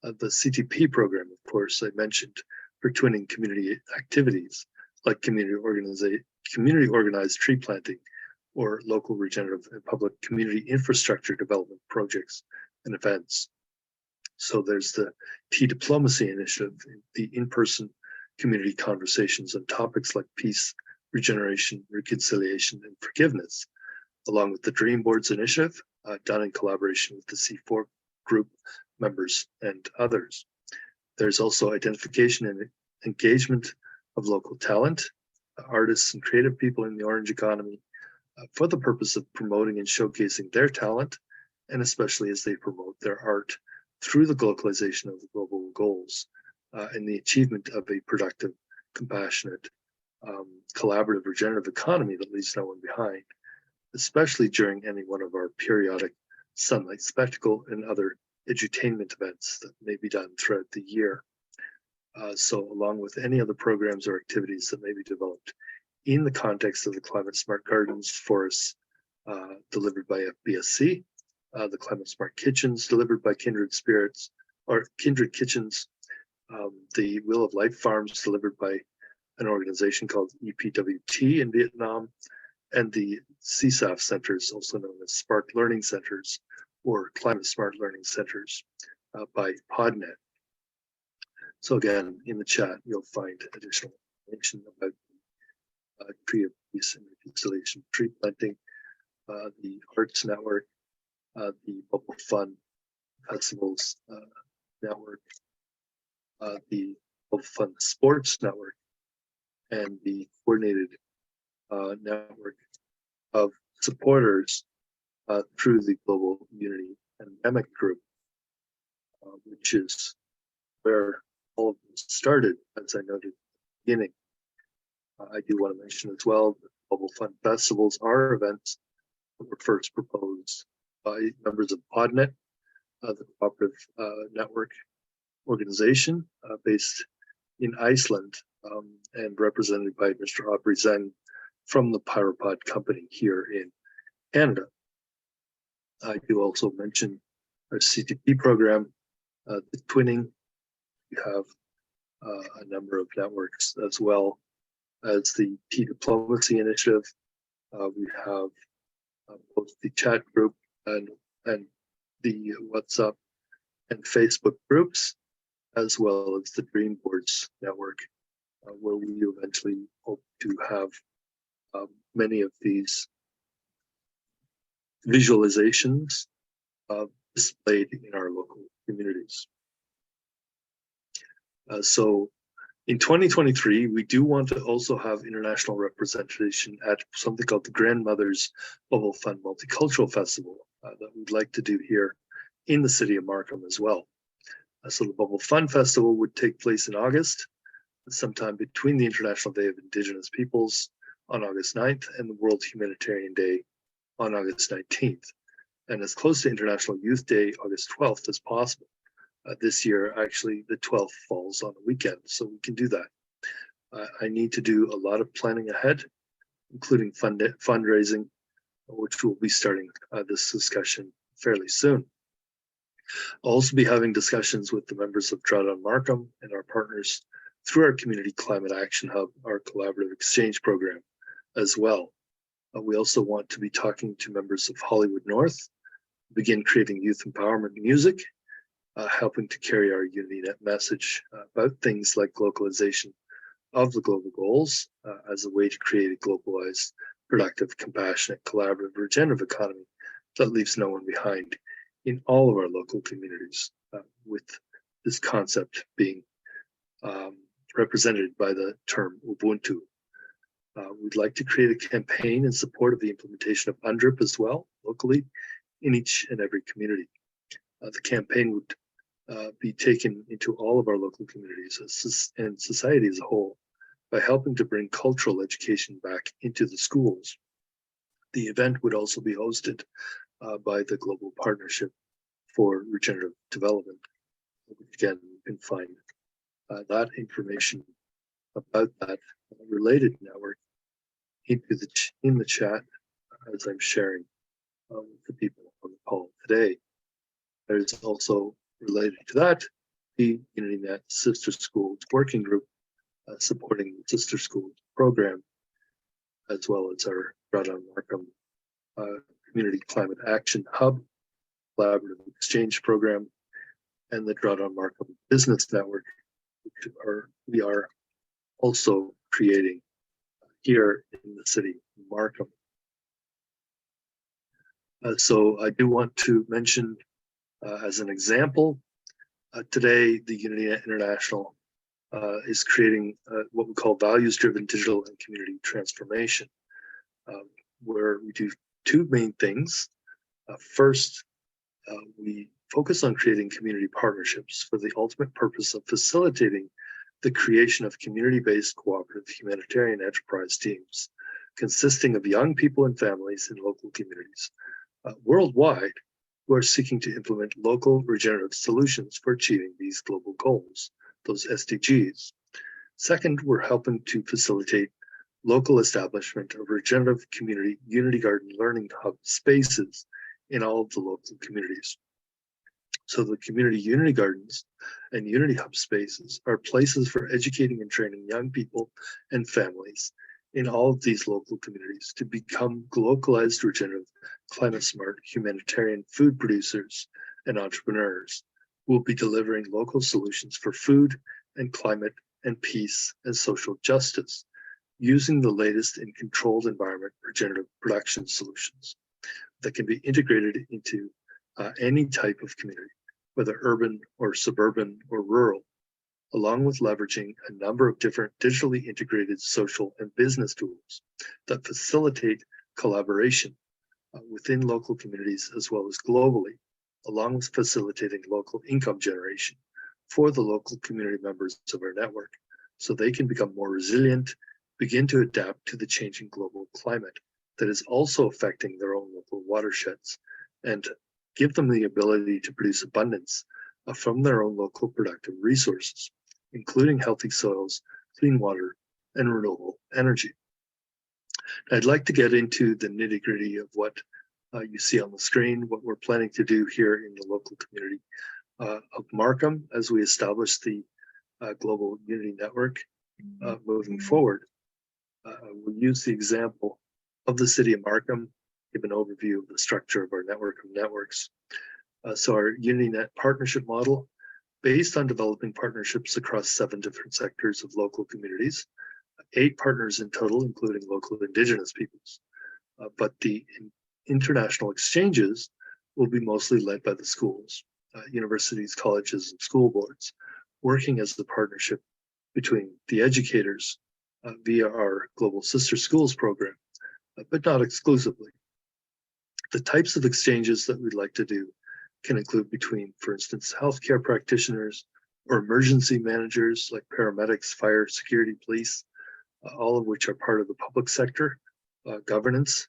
Speaker 3: The CTP program, of course, I mentioned, for twinning community activities like community organized tree planting or local regenerative and public community infrastructure development projects and events. So there's the T-Diplomacy Initiative, the in-person community conversations on topics like peace, regeneration, reconciliation, and forgiveness, along with the Dream Boards Initiative, done in collaboration with the C4 group members and others. There's also identification and engagement of local talent, artists and creative people in the orange economy for the purpose of promoting and showcasing their talent, and especially as they promote their art through the globalization of the global goals and the achievement of a productive, compassionate, collaborative, regenerative economy that leaves no one behind, especially during any one of our periodic sunlight spectacle and other edutainment events that may be done throughout the year. So along with any other programs or activities that may be developed in the context of the Climate Smart Gardens forests delivered by FBSC, the Climate Smart Kitchens delivered by Kindred Spirits or Kindred Kitchens, the Wheel of Life Farms delivered by an organization called EPWT in Vietnam, and the CSAF centers, also known as Spark Learning Centers or Climate Smart Learning Centers by PodNet. So again, in the chat, you'll find additional information about tree abuse and reconciliation, tree planting, the Arts Network, the Bubble Fun Festivals Network, the Bubble Fun Sports Network, and the coordinated network of supporters through the Global Unity Pandemic Group, which is where all of this started, as I noted at the beginning. I do want to mention as well that Bubble Fun Festivals are events that were first proposed by members of PodNet, the cooperative network organization based in Iceland and represented by Mr. Aubrey Zeng from the Pyropod company here in Canada. I do also mention our CTP program, the twinning. We have a number of networks as well as the Tea Diplomacy Initiative. We have both the chat group and the WhatsApp and Facebook groups, as well as the Dream Boards network, where we eventually hope to have many of these visualizations displayed in our local communities. So in 2023, we do want to also have international representation at something called the Grandmothers Bubble Fun Multicultural Festival that we'd like to do here in the city of Markham as well. So the Bubble Fun Festival would take place in August, sometime between the International Day of Indigenous Peoples on August 9th and the World Humanitarian Day on August 19th, and as close to International Youth Day, August 12th, as possible. This year, actually, the 12th falls on a weekend, so we can do that. I need to do a lot of planning ahead, including fundraising, which will be starting this discussion fairly soon. I'll also be having discussions with the members of Drawdown Markham and our partners through our Community Climate Action Hub, our collaborative exchange program as well. We also want to be talking to members of Hollywood North, begin creating youth empowerment music, helping to carry our UnityNet message about things like localization of the global goals as a way to create a globalized, productive, compassionate, collaborative, regenerative economy that leaves no one behind in all of our local communities, with this concept being represented by the term Ubuntu. We'd like to create a campaign in support of the implementation of UNDRIP as well, locally, in each and every community. The campaign would be taken into all of our local communities and society as a whole by helping to bring cultural education back into the schools. The event would also be hosted by the Global Partnership for Regenerative Development. Again, you can find that information about that related network in the chat as I'm sharing with the people on the call today. There's also, related to that, the UnityNet Sister Schools Working Group supporting the Sister Schools program, as well as our Drawdown Markham Community Climate Action Hub, Collaborative Exchange Program, and the Drawdown Markham Business Network, which we are also creating here in the city of Markham. So I do want to mention as an example, today the UnityNet International is creating what we call values-driven digital and community transformation, where we do two main things. First, we focus on creating community partnerships for the ultimate purpose of facilitating the creation of community-based cooperative humanitarian enterprise teams consisting of young people and families in local communities worldwide who are seeking to implement local regenerative solutions for achieving these global goals, those SDGs. Second, we're helping to facilitate local establishment of regenerative community Unity Garden learning hub spaces in all of the local communities. So the community unity gardens and unity hub spaces are places for educating and training young people and families in all of these local communities to become localized, regenerative, climate smart, humanitarian food producers and entrepreneurs who will be delivering local solutions for food and climate and peace and social justice using the latest in controlled environment regenerative production solutions that can be integrated into any type of community, whether urban or suburban or rural, along with leveraging a number of different digitally integrated social and business tools that facilitate collaboration within local communities as well as globally, along with facilitating local income generation for the local community members of our network so they can become more resilient, begin to adapt to the changing global climate that is also affecting their own local watersheds, and give them the ability to produce abundance from their own local productive resources, including healthy soils, clean water, and renewable energy. I'd like to get into the nitty-gritty of what you see on the screen, what we're planning to do here in the local community of Markham as we establish the Global Unity Network moving forward. We'll use the example of the city of Markham, give an overview of the structure of our network of networks. So our UnityNet partnership model, based on developing partnerships across 7 different sectors of local communities, 8 partners in total, including local Indigenous peoples. But the international exchanges will be mostly led by the schools, universities, colleges, and school boards, working as the partnership between the educators via our Global Sister Schools program, but not exclusively. The types of exchanges that we'd like to do can include between, for instance, healthcare practitioners or emergency managers like paramedics, fire, security, police, all of which are part of the public sector governance,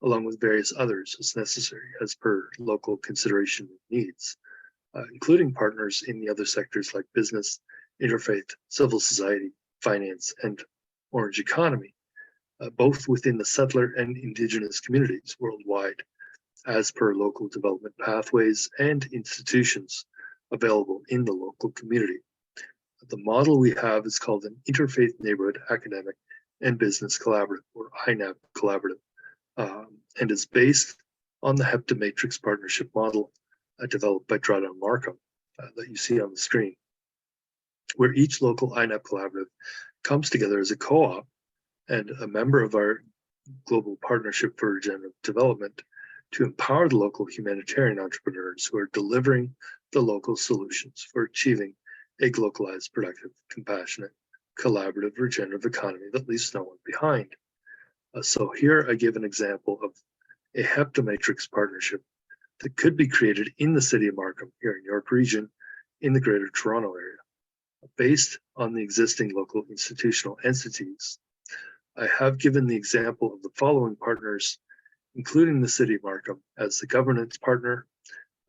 Speaker 3: along with various others as necessary as per local consideration and needs, including partners in the other sectors like business, interfaith, civil society, finance, and orange economy, both within the settler and Indigenous communities worldwide, as per local development pathways and institutions available in the local community. The model we have is called an Interfaith Neighborhood Academic and Business Collaborative, or INAB Collaborative, and is based on the HEPTA Matrix Partnership Model developed by Drawdown Markham that you see on the screen, where each local INAB Collaborative comes together as a co-op and a member of our Global Partnership for Regenerative Development to empower the local humanitarian entrepreneurs who are delivering the local solutions for achieving a localized, productive, compassionate, collaborative, regenerative economy that leaves no one behind. So here I give an example of a HEPTA Matrix partnership that could be created in the city of Markham here in York Region in the Greater Toronto area, based on the existing local institutional entities. I have given the example of the following partners, including the city of Markham as the governance partner,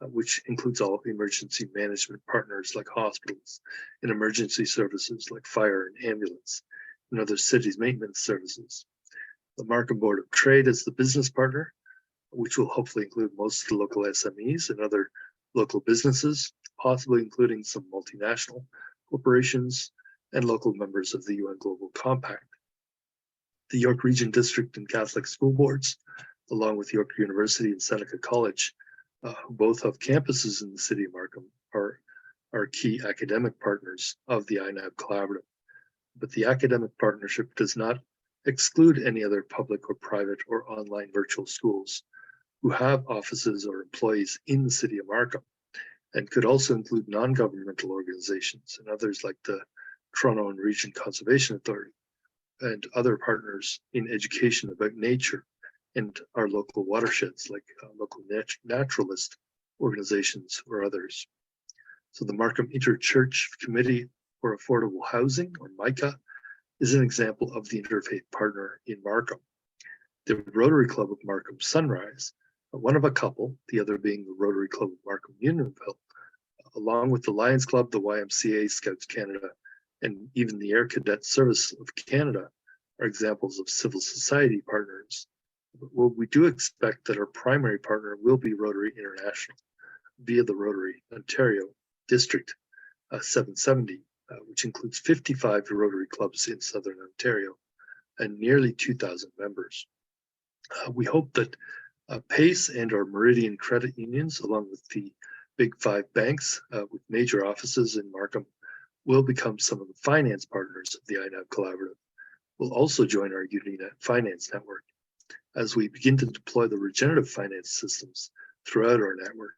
Speaker 3: which includes all emergency management partners like hospitals and emergency services like fire and ambulance and other cities maintenance services. The Markham Board of Trade as the business partner, which will hopefully include most of the local SMEs and other local businesses, possibly including some multinational corporations and local members of the UN Global Compact. The York Region District and Catholic School Boards, along with York University and Seneca College, who both have campuses in the city of Markham, are key academic partners of the INAB Collaborative. But the academic partnership does not exclude any other public or private or online virtual schools who have offices or employees in the city of Markham, and could also include non-governmental organizations and others like the Toronto and Region Conservation Authority and other partners in education about nature and our local watersheds like local naturalist organizations or others. So the Markham Interchurch Committee for Affordable Housing, or MICA, is an example of the interfaith partner in Markham. The Rotary Club of Markham Sunrise, one of a couple, the other being the Rotary Club of Markham Unionville, along with the Lions Club, the YMCA, Scouts Canada, and even the Air Cadet Service of Canada, are examples of civil society partners Well, we do expect that our primary partner will be Rotary International via the Rotary Ontario District 770, which includes 55 Rotary clubs in Southern Ontario and nearly 2,000 members. We hope that PACE and our Meridian credit unions, along with the Big Five banks with major offices in Markham, will become some of the finance partners of the INAB Collaborative. We'll also join our UnityNet finance network as we begin to deploy the regenerative finance systems throughout our network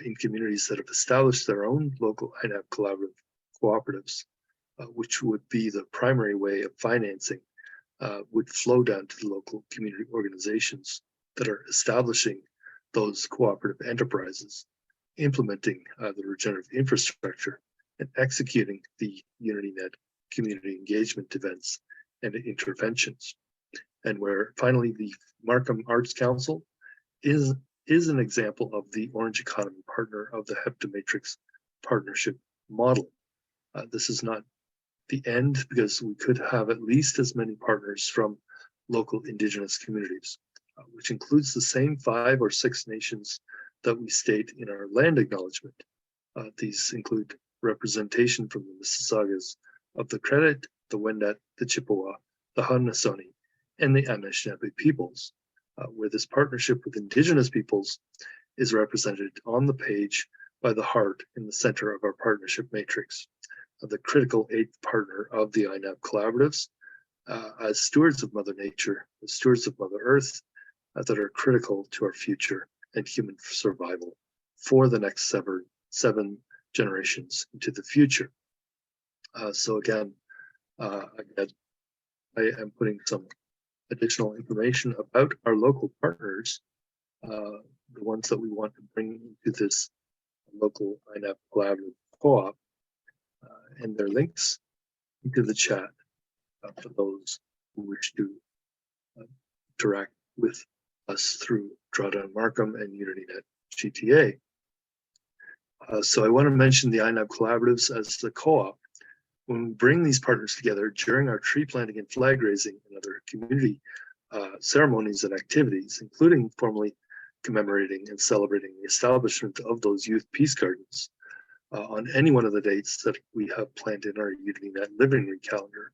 Speaker 3: in communities that have established their own local INAB Collaborative cooperatives, which would be the primary way of financing, would flow down to the local community organizations that are establishing those cooperative enterprises, implementing the regenerative infrastructure, and executing the UnityNet community engagement events and interventions. And where finally the Markham Arts Council is an example of the Orange Economy partner of the HEPTA Matrix partnership model. This is not the end, because we could have at least as many partners from local Indigenous communities, which includes the same 5 or 6 nations that we state in our land acknowledgement. These include representation from the Mississaugas of the Credit, the Wendat, the Chippewa, the Haudenosaunee, and the Anishinaabe peoples, where this partnership with Indigenous peoples is represented on the page by the heart in the center of our partnership matrix, the critical 8th partner of the INAB collaboratives, as stewards of Mother Nature, as stewards of Mother Earth, that are critical to our future and human survival for the next 7 generations into the future. So again, I am putting some additional information about our local partners, the ones that we want to bring into this local INAB collaborative co-op, and their links into the chat for those who wish to interact with us through Drawdown Markham and UnityNet GTA. So I want to mention the INAB collaboratives as the co-op. When we bring these partners together during our tree planting and flag raising and other community ceremonies and activities, including formally commemorating and celebrating the establishment of those youth peace gardens on any one of the dates that we have planned in our UnityNet living room calendar,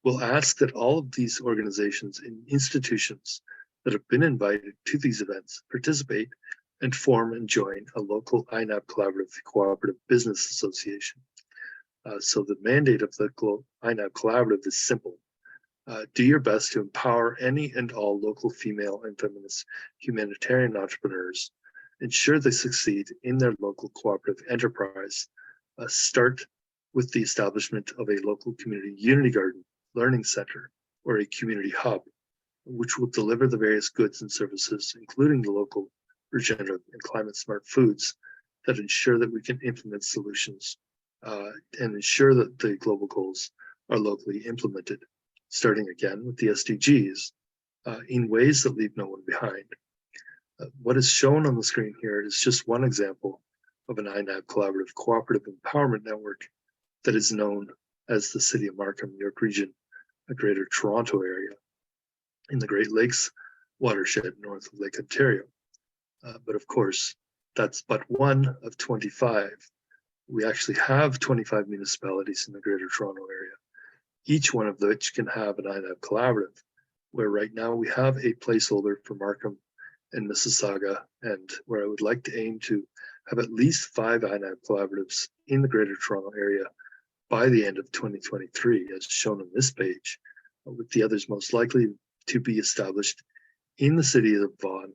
Speaker 3: we'll ask that all of these organizations and institutions that have been invited to these events participate and form and join a local INAB collaborative cooperative business association. So the mandate of the INAB collaborative is simple. Do your best to empower any and all local female and feminist humanitarian entrepreneurs, ensure they succeed in their local cooperative enterprise. Start with the establishment of a local community unity garden, learning center, or a community hub, which will deliver the various goods and services, including the local regenerative and climate smart foods that ensure that we can implement solutions and ensure that the global goals are locally implemented, starting again with the SDGs in ways that leave no one behind. What is shown on the screen here is just one example of an INAB collaborative cooperative empowerment network that is known as the City of Markham, York Region, a Greater Toronto area in the Great Lakes watershed north of Lake Ontario. But of course, that's but one of 25. We actually have 25 municipalities in the Greater Toronto area, each one of which can have an INAB collaborative, where right now we have a placeholder for Markham and Mississauga, and where I would like to aim to have at least 5 INAB collaboratives in the Greater Toronto area by the end of 2023, as shown on this page, with the others most likely to be established in the cities of Vaughan,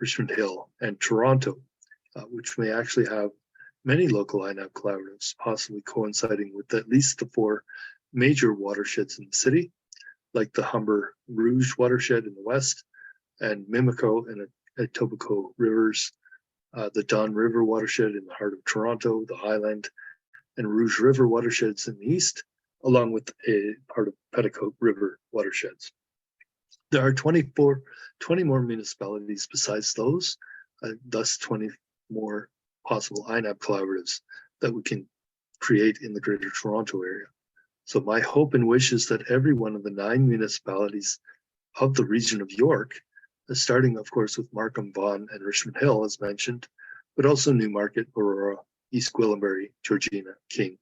Speaker 3: Richmond Hill, and Toronto, which may actually have many local INAB collaboratives, possibly coinciding with at least the 4 major watersheds in the city, like the Humber Rouge watershed in the west, and Mimico and Etobicoke rivers, the Don River watershed in the heart of Toronto, the Highland and Rouge River watersheds in the east, along with a part of Petticoat River watersheds. There are 20 more municipalities besides those, thus 20 more possible INAB collaboratives that we can create in the Greater Toronto area. So my hope and wish is that every one of the 9 municipalities of the region of York starting, of course, with Markham, Vaughan, and Richmond Hill, as mentioned, but also Newmarket, Aurora, East Gwillimbury, Georgina, King,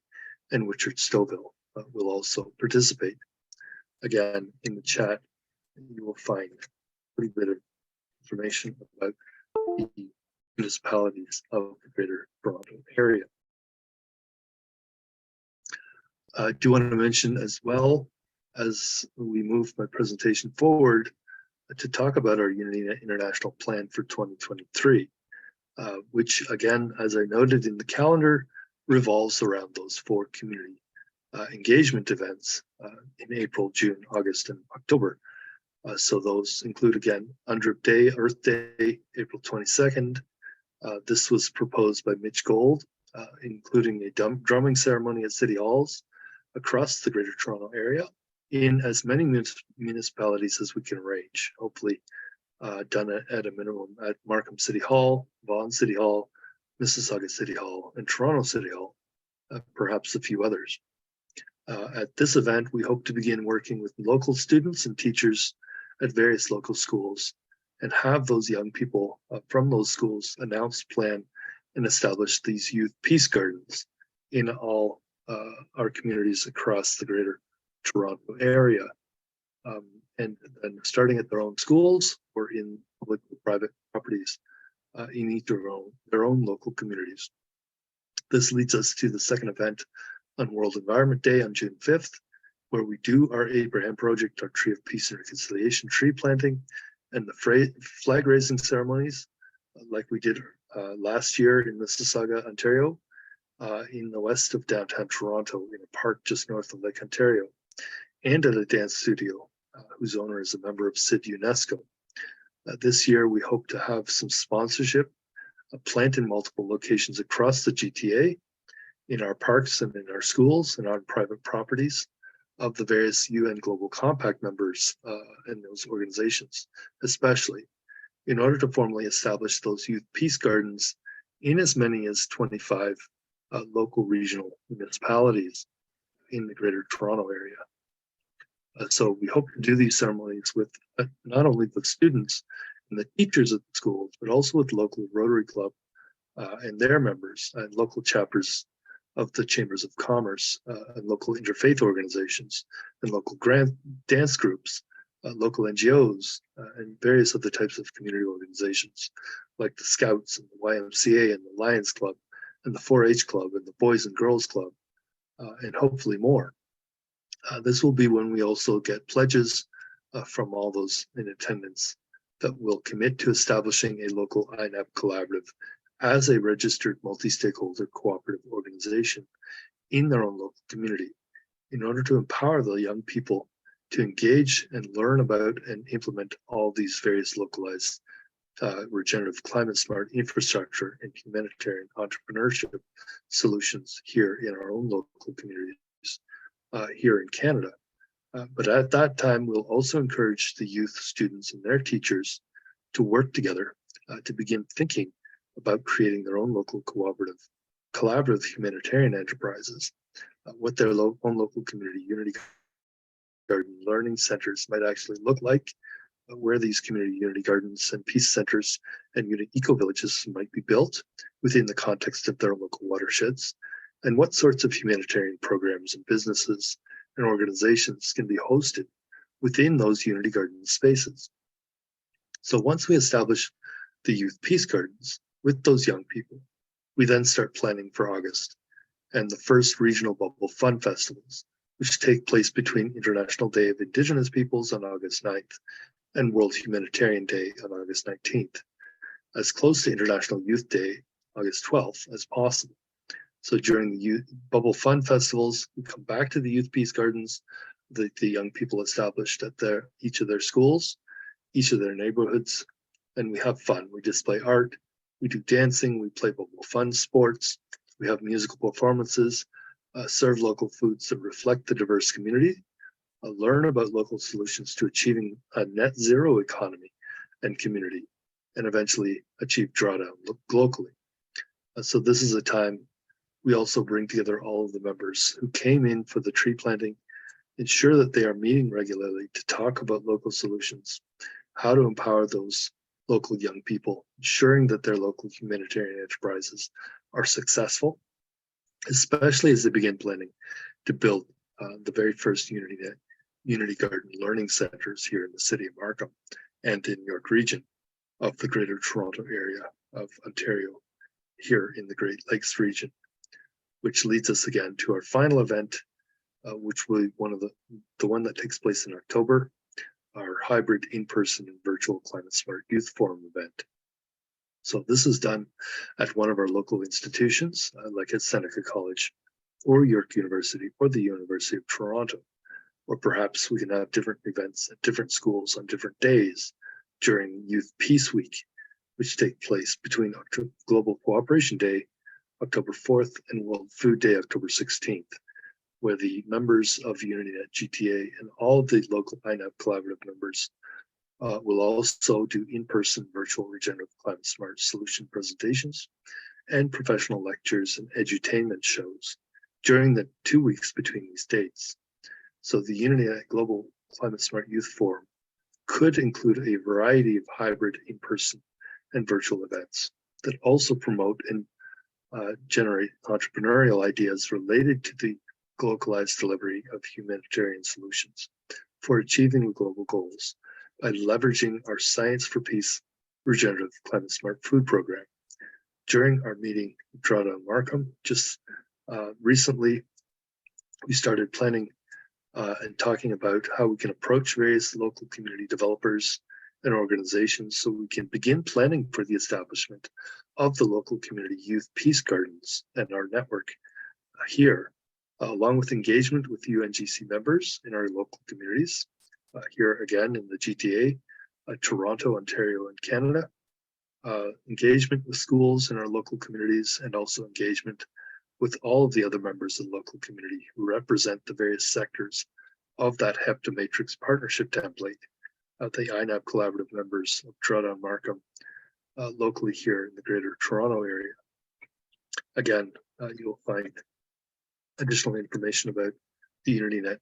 Speaker 3: and Richard Stouffville will also participate. Again, in the chat, you will find a pretty bit of information about the municipalities of the Greater Toronto Area. I do want to mention as well, as we move my presentation forward, to talk about our UnityNet International Plan for 2023, which again, as I noted in the calendar, revolves around those 4 community engagement events in April, June, August, and October. So those include, again, UNDRIP Day, Earth Day, April 22nd. This was proposed by Mitch Gold, including a drumming ceremony at City Halls across the Greater Toronto Area in as many municipalities as we can arrange, hopefully done at a minimum at Markham City Hall, Vaughan City Hall, Mississauga City Hall, and Toronto City Hall, perhaps a few others. At this event, we hope to begin working with local students and teachers at various local schools and have those young people from those schools announce, plan, and establish these youth peace gardens in all our communities across the Greater Toronto Area. And then starting at their own schools or in public or private properties in each of their own local communities. This leads us to the second event on World Environment Day on June 5th, where we do our Abraham Project, our Tree of Peace and Reconciliation tree planting, and the flag raising ceremonies, like we did last year in Mississauga, Ontario, in the west of downtown Toronto, in a park just north of Lake Ontario, and at a dance studio whose owner is a member of SID UNESCO. This year, we hope to have some sponsorship, plant in multiple locations across the GTA, in our parks and in our schools and on private properties of the various UN Global Compact members and those organizations, especially in order to formally establish those youth peace gardens in as many as 25 local regional municipalities in the Greater Toronto Area. So we hope to do these ceremonies with not only the students and the teachers at the schools, but also with local Rotary Club and their members and local chapters of the Chambers of Commerce and local interfaith organizations and local dance groups, local NGOs, and various other types of community organizations like the Scouts and the YMCA and the Lions Club and the 4-H Club and the Boys and Girls Club, and hopefully more. This will be when we also get pledges from all those in attendance that will commit to establishing a local INAP collaborative as a registered multi-stakeholder cooperative organization in their own local community in order to empower the young people to engage and learn about and implement all these various localized regenerative climate smart infrastructure and humanitarian entrepreneurship solutions here in our own local communities here in Canada. But at that time, we'll also encourage the youth, students, and their teachers to work together to begin thinking about creating their own local collaborative humanitarian enterprises, what their own local community unity garden learning centers might actually look like, where these community unity gardens and peace centers and unity eco-villages might be built within the context of their local watersheds, and what sorts of humanitarian programs and businesses and organizations can be hosted within those unity garden spaces. So once we establish the youth peace gardens with those young people, we then start planning for August and the first regional bubble fun festivals, which take place between International Day of Indigenous Peoples on August 9th and World Humanitarian Day on August 19th, as close to International Youth Day, August 12th, as possible. So during the youth bubble fun festivals, we come back to the youth peace gardens that the young people established at each of their schools, each of their neighborhoods, and we have fun. We display art, we do dancing, we play bubble fun sports, we have musical performances, serve local foods that reflect the diverse community, learn about local solutions to achieving a net zero economy and community, and eventually achieve drawdown locally. So this is a time we also bring together all of the members who came in for the tree planting, ensure that they are meeting regularly to talk about local solutions, how to empower those local young people, ensuring that their local humanitarian enterprises are successful, especially as they begin planning to build the very first UnityNet Unity Garden Learning Centers here in the city of Markham and in York Region of the Greater Toronto area of Ontario here in the Great Lakes region, which leads us again to our final event, which will be one of the one that takes place in October, our hybrid in-person and virtual Climate Smart Youth Forum event. So this is done at one of our local institutions, like at Seneca College or York University or the University of Toronto, or perhaps we can have different events at different schools on different days during Youth Peace Week, which take place between Global Cooperation Day, October 4th, and World Food Day, October 16th, where the members of UnityNet GTA and all of the local INAP collaborative members will also do in-person virtual regenerative climate smart solution presentations and professional lectures and edutainment shows during the 2 weeks between these dates. So the UnityNet Global Climate Smart Youth Forum could include a variety of hybrid in-person and virtual events that also promote and generate entrepreneurial ideas related to the localized delivery of humanitarian solutions for achieving the global goals by leveraging our Science for Peace Regenerative Climate Smart Food Program. During our meeting with Drawdown Markham, just recently, we started planning and talking about how we can approach various local community developers and organizations so we can begin planning for the establishment of the local community youth peace gardens and our network here, along with engagement with UNGC members in our local communities, here again in the GTA, Toronto, Ontario, and Canada, engagement with schools in our local communities, and also engagement with all of the other members of the local community who represent the various sectors of that HEPTA Matrix partnership template, the INAP collaborative members of Drawdown Markham, locally here in the Greater Toronto area. Again, you'll find additional information about the UnityNet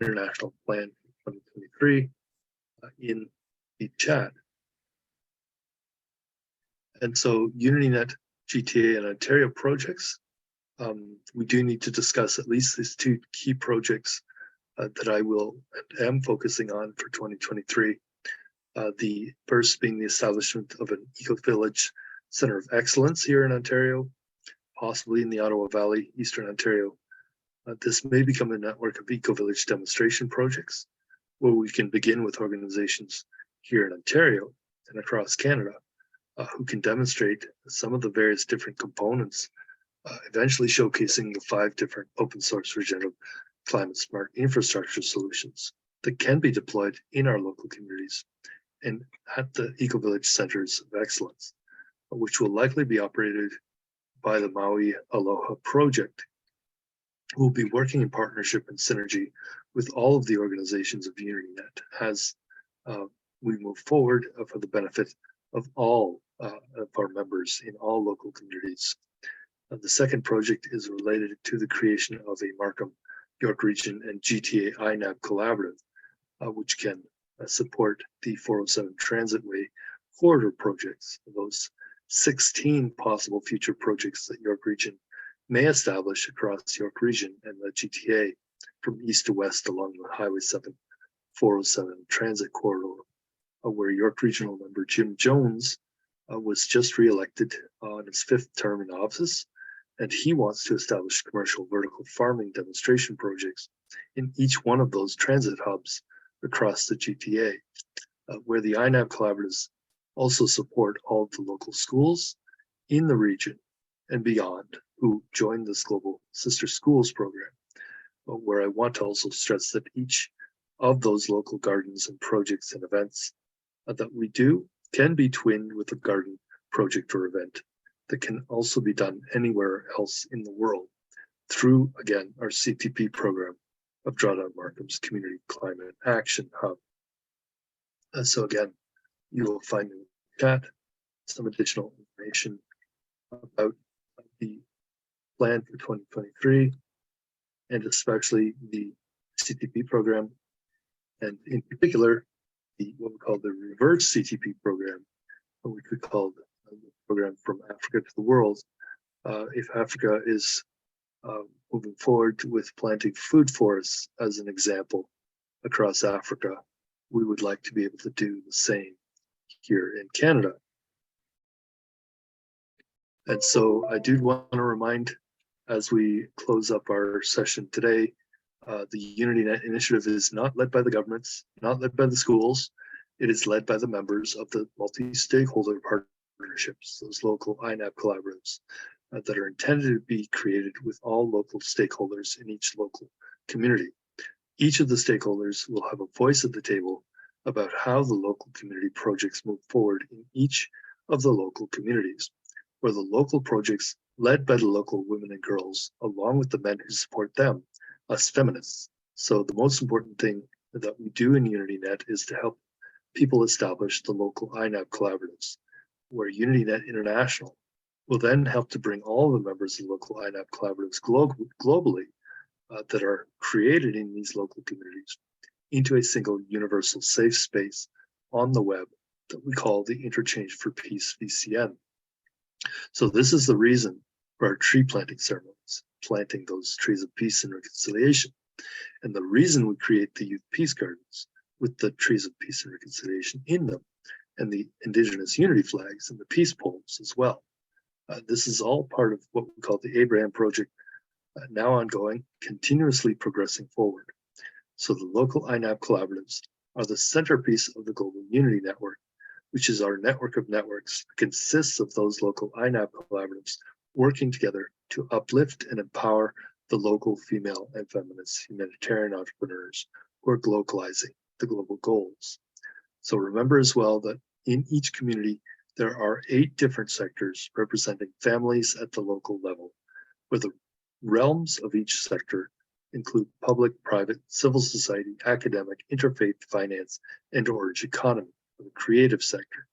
Speaker 3: International Plan 2023 in the chat. And so UnityNet GTA and Ontario projects, we do need to discuss at least these two key projects that I will and am focusing on for 2023. The first being the establishment of an eco-village center of excellence here in Ontario, possibly in the Ottawa Valley, Eastern Ontario. This may become a network of eco-village demonstration projects where we can begin with organizations here in Ontario and across Canada who can demonstrate some of the various different components, eventually showcasing the 5 different open source regenerative climate smart infrastructure solutions that can be deployed in our local communities and at the eco-village centers of excellence, which will likely be operated by the Maui Aloha project. We'll be working in partnership and synergy with all of the organizations of UnityNet as we move forward for the benefit of all of our members in all local communities. The second project is related to the creation of a Markham, York Region, and GTA INAP collaborative, which can support the 407 Transitway corridor projects, those 16 possible future projects that York Region may establish across York Region and the GTA from east to west along the Highway 7 407 transit corridor, where York Regional member Jim Jones was just re-elected on his 5th term in office, and he wants to establish commercial vertical farming demonstration projects in each one of those transit hubs across the GTA, where the INAP collaboratives also support all of the local schools in the region and beyond who join this Global Sister Schools program, where I want to also stress that each of those local gardens and projects and events that we do can be twinned with a garden project or event that can also be done anywhere else in the world through, again, our CTP program of Drawdown Markham's Community Climate Action Hub. So again, you will find in the chat some additional information about the plan for 2023 and especially the CTP program, and in particular, what we call the reverse CTP program, which we call the program From Africa to the World. If Africa is moving forward with planting food forests, as an example, across Africa, we would like to be able to do the same here in Canada. And so I do want to remind, as we close up our session today, the UnityNet initiative is not led by the governments, not led by the schools. It is led by the members of the multi-stakeholder partnerships, those local INAP collaboratives that are intended to be created with all local stakeholders in each local community. Each of the stakeholders will have a voice at the table about how the local community projects move forward in each of the local communities, where the local projects led by the local women and girls, along with the men who support them, us feminists. So the most important thing that we do in UnityNet is to help people establish the local INAP collaboratives, where UnityNet International will then help to bring all the members of the local INAP collaboratives globally that are created in these local communities into a single universal safe space on the web that we call the Interchange for Peace VCN. So this is the reason for our tree planting ceremonies, planting those trees of peace and reconciliation. And the reason we create the youth peace gardens with the trees of peace and reconciliation in them, and the Indigenous unity flags and the peace poems as well. This is all part of what we call the Abraham Project, now ongoing, continuously progressing forward. So the local INAP collaboratives are the centerpiece of the Global Unity Network, which is our network of networks that consists of those local INAP collaboratives working together to uplift and empower the local female and feminist humanitarian entrepreneurs who are globalizing the global goals. So remember as well that in each community, there are 8 different sectors representing families at the local level, where the realms of each sector include public, private, civil society, academic, interfaith, finance, and orange economy, the creative sector,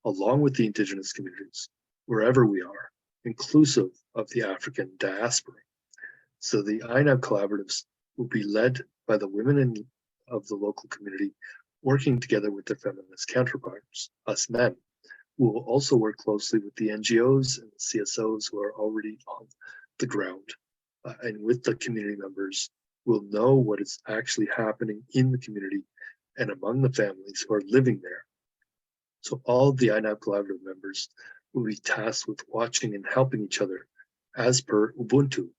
Speaker 3: along with the Indigenous communities, wherever we are, inclusive of the African diaspora. So the INAB collaboratives will be led by the women of the local community, working together with their feminist counterparts, us men. We will also work closely with the NGOs and the CSOs who are already on the ground. And with the community members, we'll know what is actually happening in the community and among the families who are living there. So all of the INAB collaborative members will be tasked with watching and helping each other as per Ubuntu,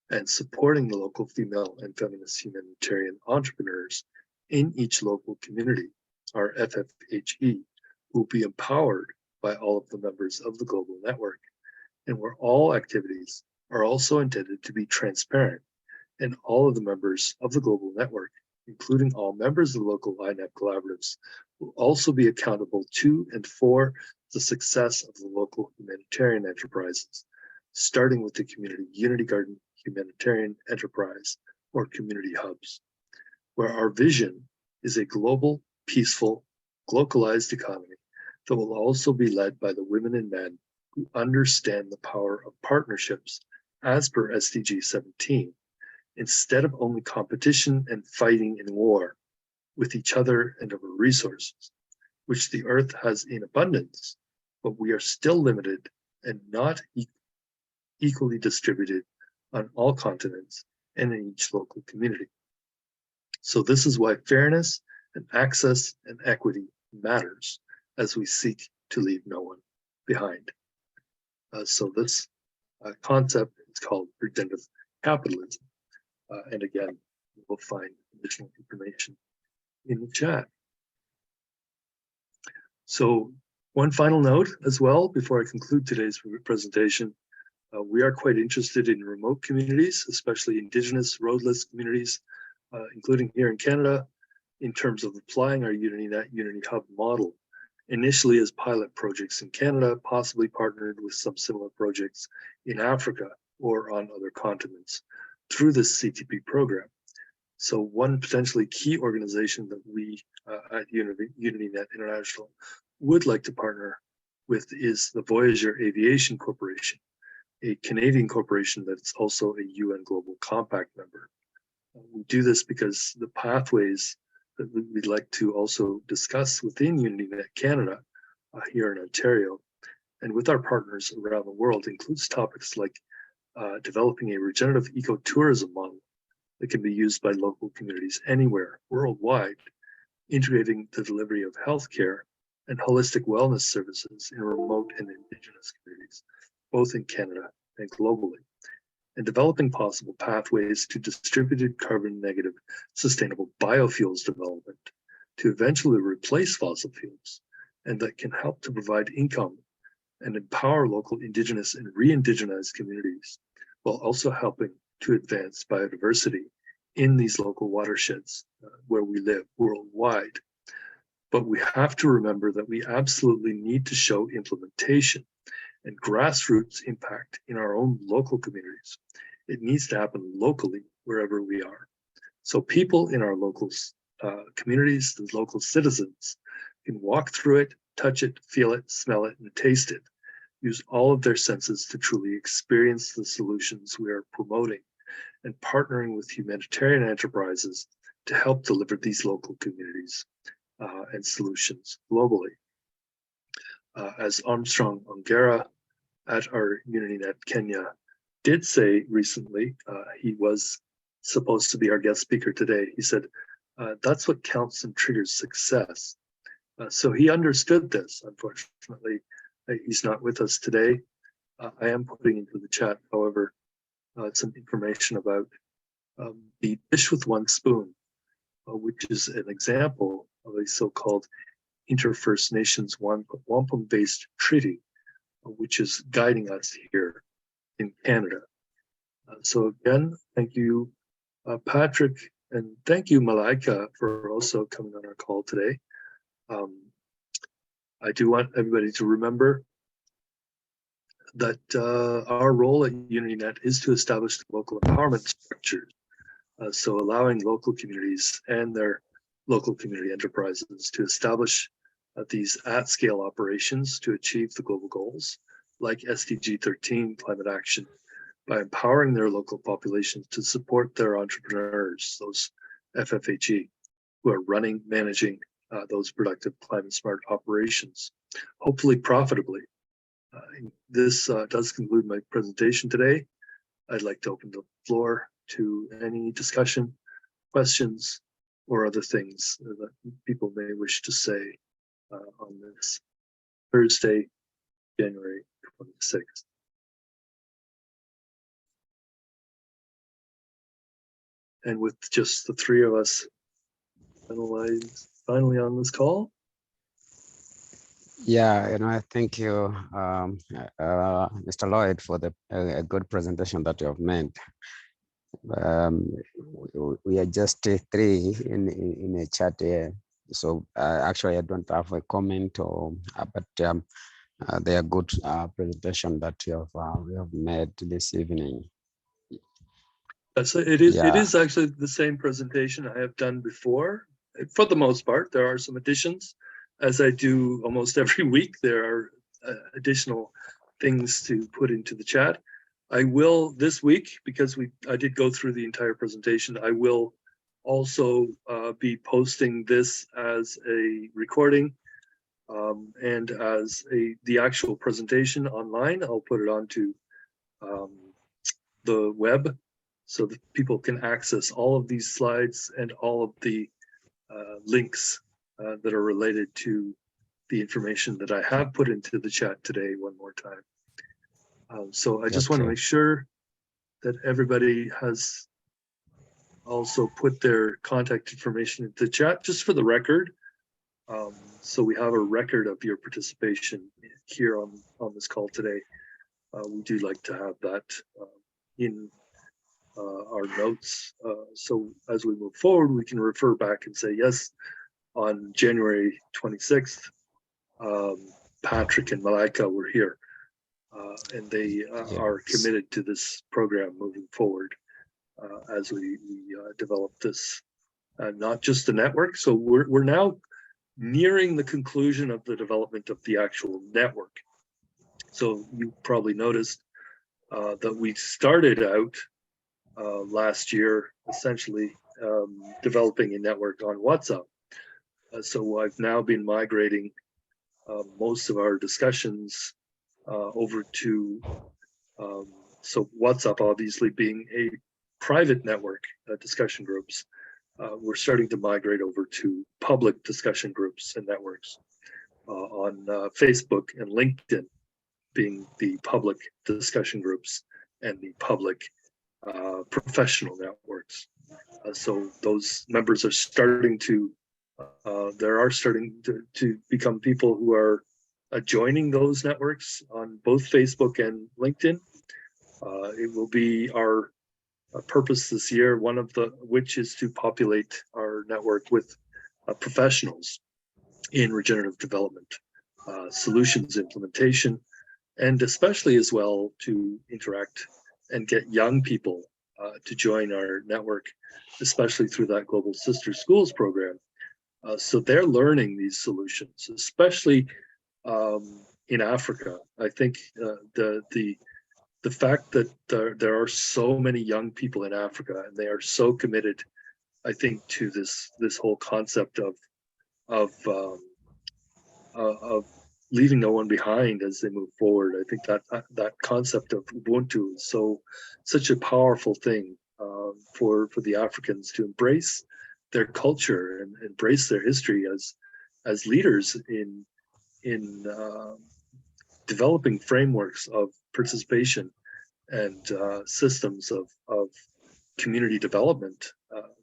Speaker 3: and supporting the local female and feminist humanitarian entrepreneurs in each local community, our FFHE, who will be empowered by all of the members of the global network, and where all activities are also intended to be transparent, and all of the members of the global network, including all members of the local INAB collaboratives, will also be accountable to and for the success of the local humanitarian enterprises, starting with the Community Unity Garden Humanitarian Enterprise, or community hubs, where our vision is a global, peaceful, localized economy that will also be led by the women and men who understand the power of partnerships as per SDG 17, instead of only competition and fighting in war with each other and over resources, which the earth has in abundance, but we are still limited and not equally distributed on all continents and in each local community. So this is why fairness and access and equity matters as we seek to leave no one behind. So this concept is called redemptive capitalism. And again, you will find additional information in the chat. So one final note as well, before I conclude today's presentation, we are quite interested in remote communities, especially Indigenous roadless communities, including here in Canada, in terms of applying our UnityNet Unity Hub model, initially as pilot projects in Canada, possibly partnered with some similar projects in Africa or on other continents through this CTP program. So one potentially key organization that we at UnityNet International would like to partner with is the Voyager Aviation Corporation, a Canadian corporation that's also a UN Global Compact member. We do this because the pathways that we'd like to also discuss within UnityNet Canada here in Ontario and with our partners around the world includes topics like developing a regenerative ecotourism model that can be used by local communities anywhere worldwide, integrating the delivery of healthcare and holistic wellness services in remote and Indigenous communities, both in Canada and globally, and developing possible pathways to distributed carbon negative sustainable biofuels development to eventually replace fossil fuels, and that can help to provide income and empower local Indigenous and re-Indigenized communities, while also helping to advance biodiversity in these local watersheds where we live worldwide. But we have to remember that we absolutely need to show implementation and grassroots impact in our own local communities. It needs to happen locally wherever we are. So people in our local communities, the local citizens, can walk through it, touch it, feel it, smell it, and taste it. Use all of their senses to truly experience the solutions we are promoting and partnering with humanitarian enterprises to help deliver these local communities and solutions globally. As Armstrong Ongera at our UnityNet Kenya did say recently, he was supposed to be our guest speaker today. He said, that's what counts and triggers success. So he understood this. Unfortunately, he's not with us today. I am putting into the chat, however, some information about the dish with one spoon, which is an example of a so-called Inter-First Nations wampum-based treaty, which is guiding us here in Canada. So again, thank you, Patrick, and thank you, Malaika, for also coming on our call today. I do want everybody to remember that our role at UnityNet is to establish the local empowerment structures. So allowing local communities and their local community enterprises to establish these at-scale operations to achieve the global goals, like SDG 13 climate action, by empowering their local populations to support their entrepreneurs, those FFHE, who are running, managing those productive climate smart operations, hopefully profitably. This does conclude my presentation today. I'd like to open the floor to any discussion, questions, or other things that people may wish to say on this Thursday, January 26th. And with just the three of us finally on this call.
Speaker 4: Yeah, I thank you, Mr. Lloyd, for the good presentation that you have made. We are just three in a chat here, so actually I don't have a comment, but they are good presentation that you have made this evening.
Speaker 3: So it is actually the same presentation I have done before. For the most part, there are some additions, as I do almost every week. There are additional things to put into the chat. I will this week, because I did go through the entire presentation, I will also be posting this as a recording and as the actual presentation online. I'll put it onto the web so that people can access all of these slides and all of the links that are related to the information that I have put into the chat today one more time. So I just want to make sure that everybody has also put their contact information into the chat, just for the record. So we have a record of your participation here on this call today. We do like to have that in our notes. So as we move forward, we can refer back and say, yes, on January 26th, Patrick and Malaika were here. And they are committed to this program moving forward as we develop this, not just the network. So we're now nearing the conclusion of the development of the actual network. So you probably noticed that we started out last year essentially developing a network on WhatsApp. So I've now been migrating most of our discussions over to, so WhatsApp obviously being a private network, discussion groups. We're starting to migrate over to public discussion groups and networks on Facebook and LinkedIn being the public discussion groups and the public professional networks. So those members are starting to, starting to become people who are joining those networks on both Facebook and LinkedIn. It will be our purpose this year, one of which is to populate our network with professionals in regenerative development, solutions implementation, and especially as well to interact and get young people to join our network, especially through that Global Sister Schools program. So they're learning these solutions, especially in Africa. I think the fact that there are so many young people in Africa and they are so committed, I think, to this whole concept of leaving no one behind as they move forward. I think that concept of Ubuntu is such a powerful thing for the Africans to embrace their culture and embrace their history as leaders in developing frameworks of participation and systems of community development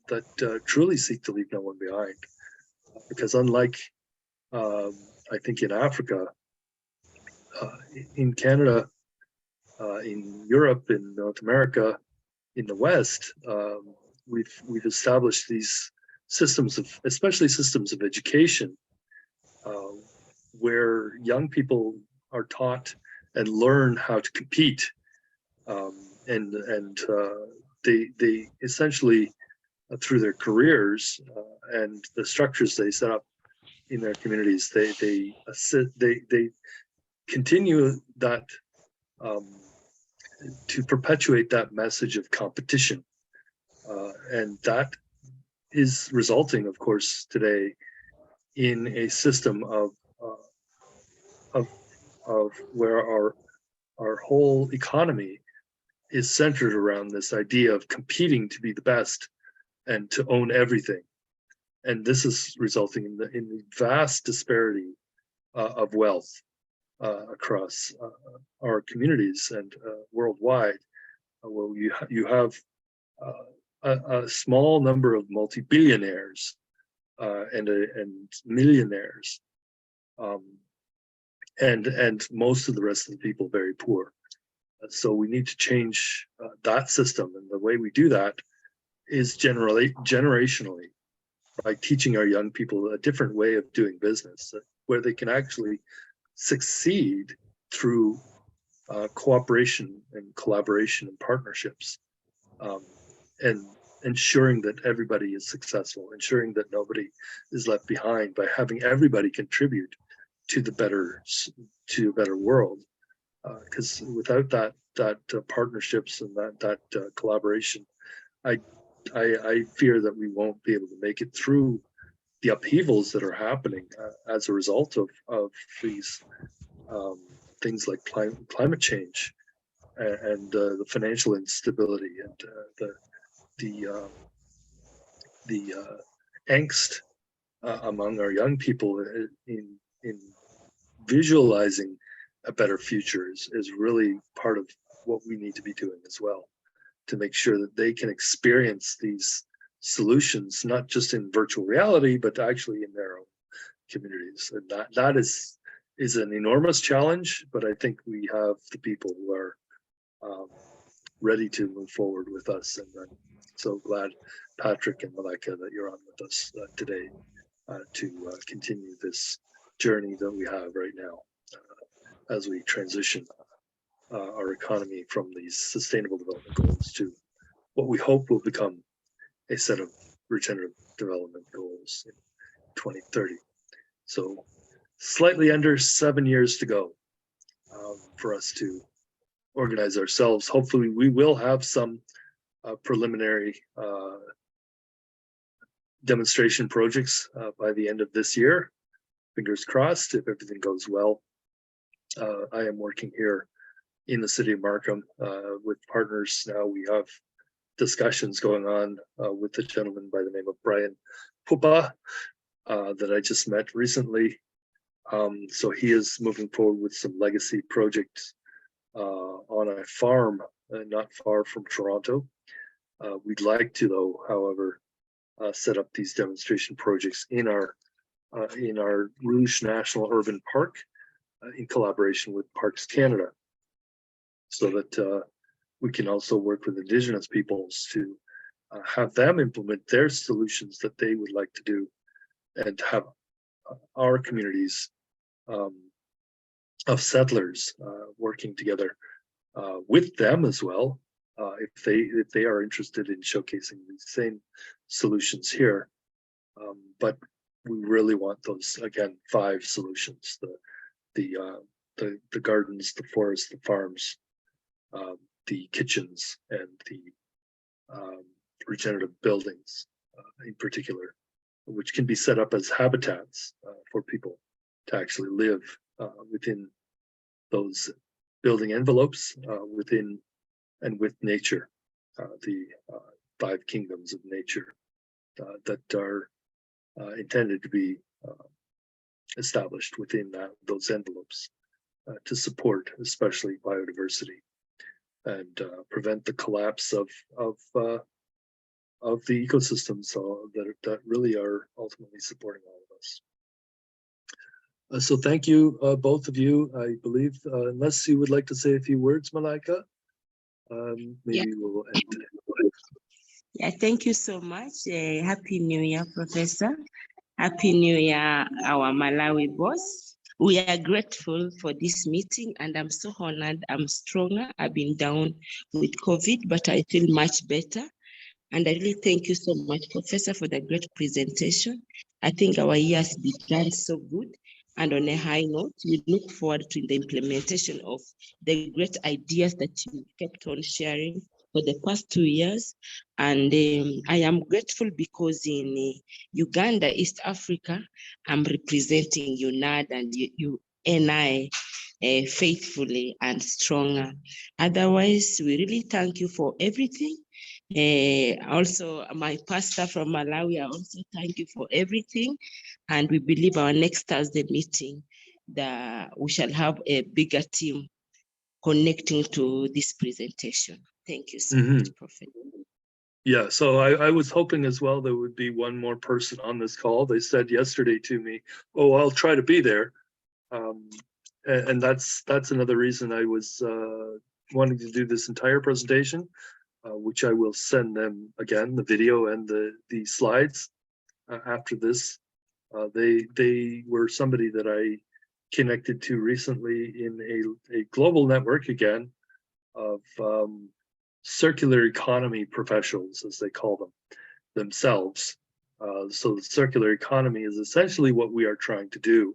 Speaker 3: that truly seek to leave no one behind. Because unlike I think in Africa, in Canada, in Europe, in North America, in the West, we've established these systems of, especially systems of education, where young people are taught and learn how to compete, and they essentially through their careers and the structures they set up in their communities, they continue that to perpetuate that message of competition, and that is resulting, of course, today in a system of where our whole economy is centered around this idea of competing to be the best and to own everything. And this is resulting in the vast disparity of wealth across our communities and worldwide, where you have a small number of multi-billionaires and millionaires, and most of the rest of the people very poor. So we need to change that system, and the way we do that is generationally, by teaching our young people a different way of doing business, where they can actually succeed through cooperation and collaboration and partnerships, and ensuring that everybody is successful, ensuring that nobody is left behind by having everybody contribute to a better world. Because without that partnerships and that collaboration, I fear that we won't be able to make it through the upheavals that are happening as a result of these things like climate change and the financial instability and the angst among our young people in visualizing a better future is really part of what we need to be doing as well, to make sure that they can experience these solutions, not just in virtual reality, but actually in their own communities. And that is an enormous challenge, but I think we have the people who are ready to move forward with us. And I'm so glad, Patrick and Malika, that you're on with us today to continue this journey that we have right now as we transition our economy from these sustainable development goals to what we hope will become a set of regenerative development goals in 2030. So slightly under 7 years to go for us to organize ourselves. Hopefully we will have some preliminary demonstration projects by the end of this year. Fingers crossed, if everything goes well. I am working here in the city of Markham with partners now. We have discussions going on with the gentleman by the name of Brian Pupa that I just met recently. So he is moving forward with some legacy projects on a farm not far from Toronto. We'd like to, though, however, set up these demonstration projects in our Rouge National Urban Park in collaboration with Parks Canada, so that we can also work with Indigenous peoples to have them implement their solutions that they would like to do, and have our communities of settlers working together with them as well, if they are interested in showcasing these same solutions here. But we really want those, again, 5 solutions: the gardens, the forests, the farms, the kitchens, and the regenerative buildings in particular, which can be set up as habitats for people to actually live within those building envelopes, within and with nature, the 5 kingdoms of nature that are intended to be established within those envelopes to support especially biodiversity and prevent the collapse of the ecosystems that really are ultimately supporting all of us. So thank you, both of you. I believe, unless you would like to say a few words, Malaika, maybe we'll end.
Speaker 5: Yeah, thank you so much. Happy New Year, Professor. Happy New Year, our Malawi boss. We are grateful for this meeting, and I'm so honored. I'm stronger. I've been down with COVID, but I feel much better. And I really thank you so much, Professor, for the great presentation. I think our year has begun so good. And on a high note, we look forward to the implementation of the great ideas that you kept on sharing for the past 2 years. And I am grateful because in Uganda, East Africa, I'm representing UNAD and UNI faithfully and stronger. Otherwise, we really thank you for everything. Also, my pastor from Malawi, I also thank you for everything. And we believe our next Thursday meeting, that we shall have a bigger team connecting to this presentation. Thank you so much, Prophet.
Speaker 3: Yeah, so I was hoping as well there would be one more person on this call. They said yesterday to me, "Oh, I'll try to be there," and that's another reason I was wanting to do this entire presentation, which I will send them again, the video and the slides after this. They were somebody that I connected to recently in a global network, again, of circular economy professionals, as they call them themselves. So the circular economy is essentially what we are trying to do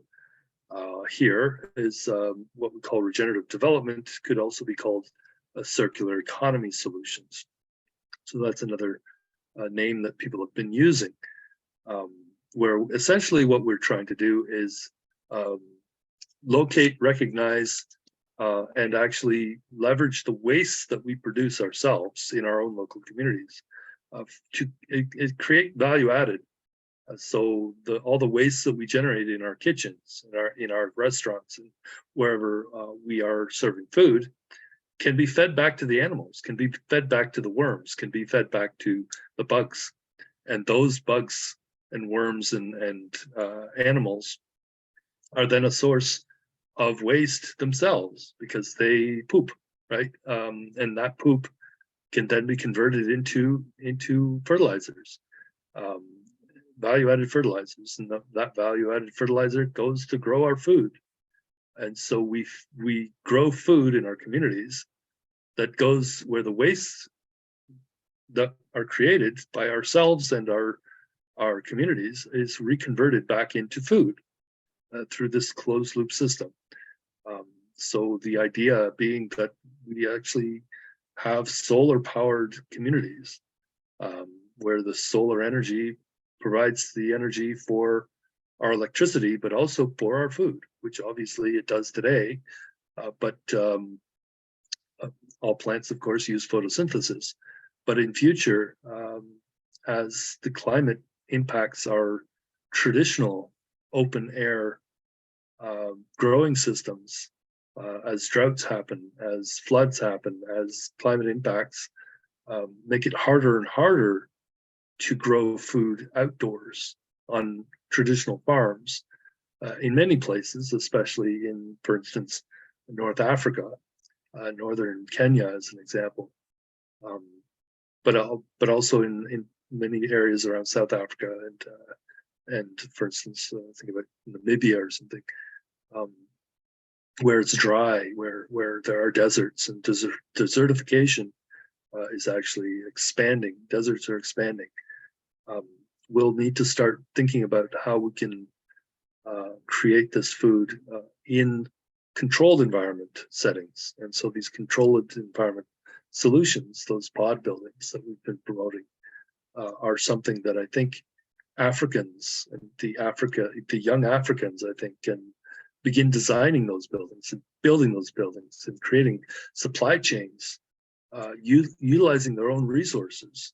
Speaker 3: here, is what we call regenerative development, could also be called circular economy solutions. So that's another name that people have been using, where essentially what we're trying to do is locate, recognize, and actually leverage the waste that we produce ourselves in our own local communities to create value added. So all the waste that we generate in our kitchens, in our restaurants, and wherever we are serving food, can be fed back to the animals, can be fed back to the worms, can be fed back to the bugs. And those bugs and worms and animals are then a source of waste themselves, because they poop, right? And that poop can then be converted into fertilizers, value-added fertilizers, and that value-added fertilizer goes to grow our food. And so we grow food in our communities that goes where the wastes that are created by ourselves and our communities is reconverted back into food through this closed loop system. So the idea being that we actually have solar powered communities where the solar energy
Speaker 2: provides the energy for our electricity, but also for our food, which obviously it does today. But all plants, of course, use photosynthesis. But in future, as the climate impacts our traditional open air growing systems, as droughts happen, as floods happen, as climate impacts make it harder and harder to grow food outdoors on traditional farms in many places, especially in, for instance, North Africa, northern Kenya as an example, but also in many areas around South Africa and for instance, think about Namibia or something, where it's dry, where there are deserts, and desertification is actually expanding. Deserts are expanding. We'll need to start thinking about how we can create this food in controlled environment settings. And so these controlled environment solutions, those pod buildings that we've been promoting, are something that I think Africans and the young Africans, I think, can begin designing those buildings and building those buildings and creating supply chains, utilizing their own resources,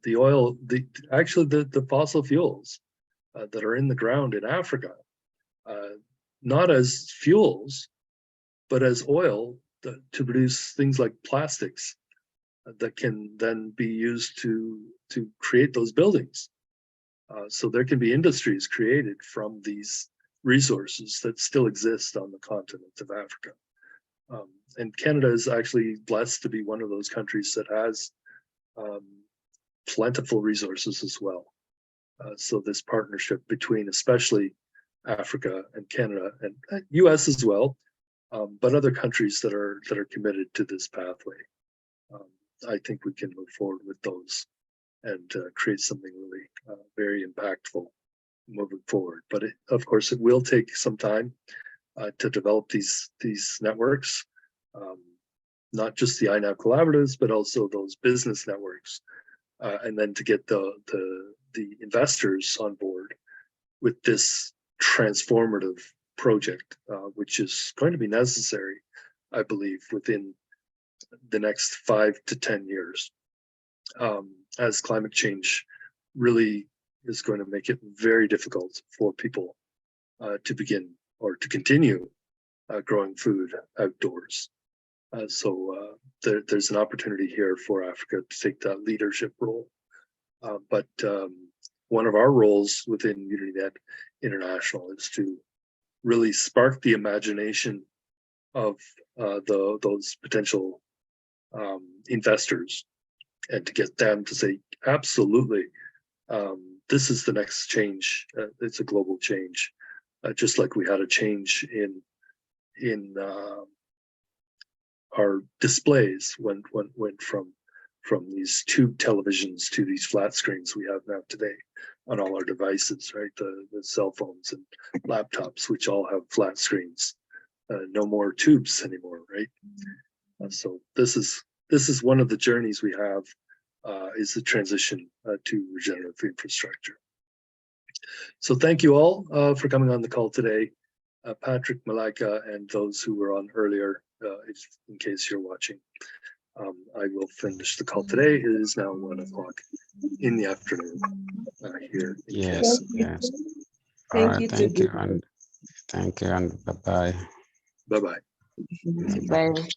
Speaker 2: the oil, the fossil fuels that are in the ground in Africa, not as fuels, but as oil to produce things like plastics that can then be used to create those buildings. So there can be industries created from these resources that still exist on the continent of Africa. And Canada is actually blessed to be one of those countries that has plentiful resources as well. So this partnership between especially Africa and Canada and US as well, but other countries that are committed to this pathway, I think we can move forward with those and create something really very impactful moving forward. But of course, it will take some time to develop these networks, not just the iNow collaboratives, but also those business networks, and then to get the investors on board with this transformative project, which is going to be necessary, I believe, within the next 5 to 10 years, as climate change really is going to make it very difficult for people to begin or to continue growing food outdoors. So there's an opportunity here for Africa to take that leadership role. But one of our roles within UnityNet International is to really spark the imagination of those potential investors, and to get them to say, absolutely, this is the next change. It's a global change, just like we had a change in our displays went from these tube televisions to these flat screens we have now today on all our devices, right? The cell phones and laptops, which all have flat screens, no more tubes anymore, right? So this is one of the journeys we have, is the transition to regenerative infrastructure. So thank you all for coming on the call today. Patrick, Malika, and those who were on earlier, in case you're watching. I will finish the call today. It is now 1 o'clock in the afternoon here.
Speaker 4: Yes, yes. All right, thank you, and bye-bye.
Speaker 2: Bye-bye.
Speaker 5: Bye.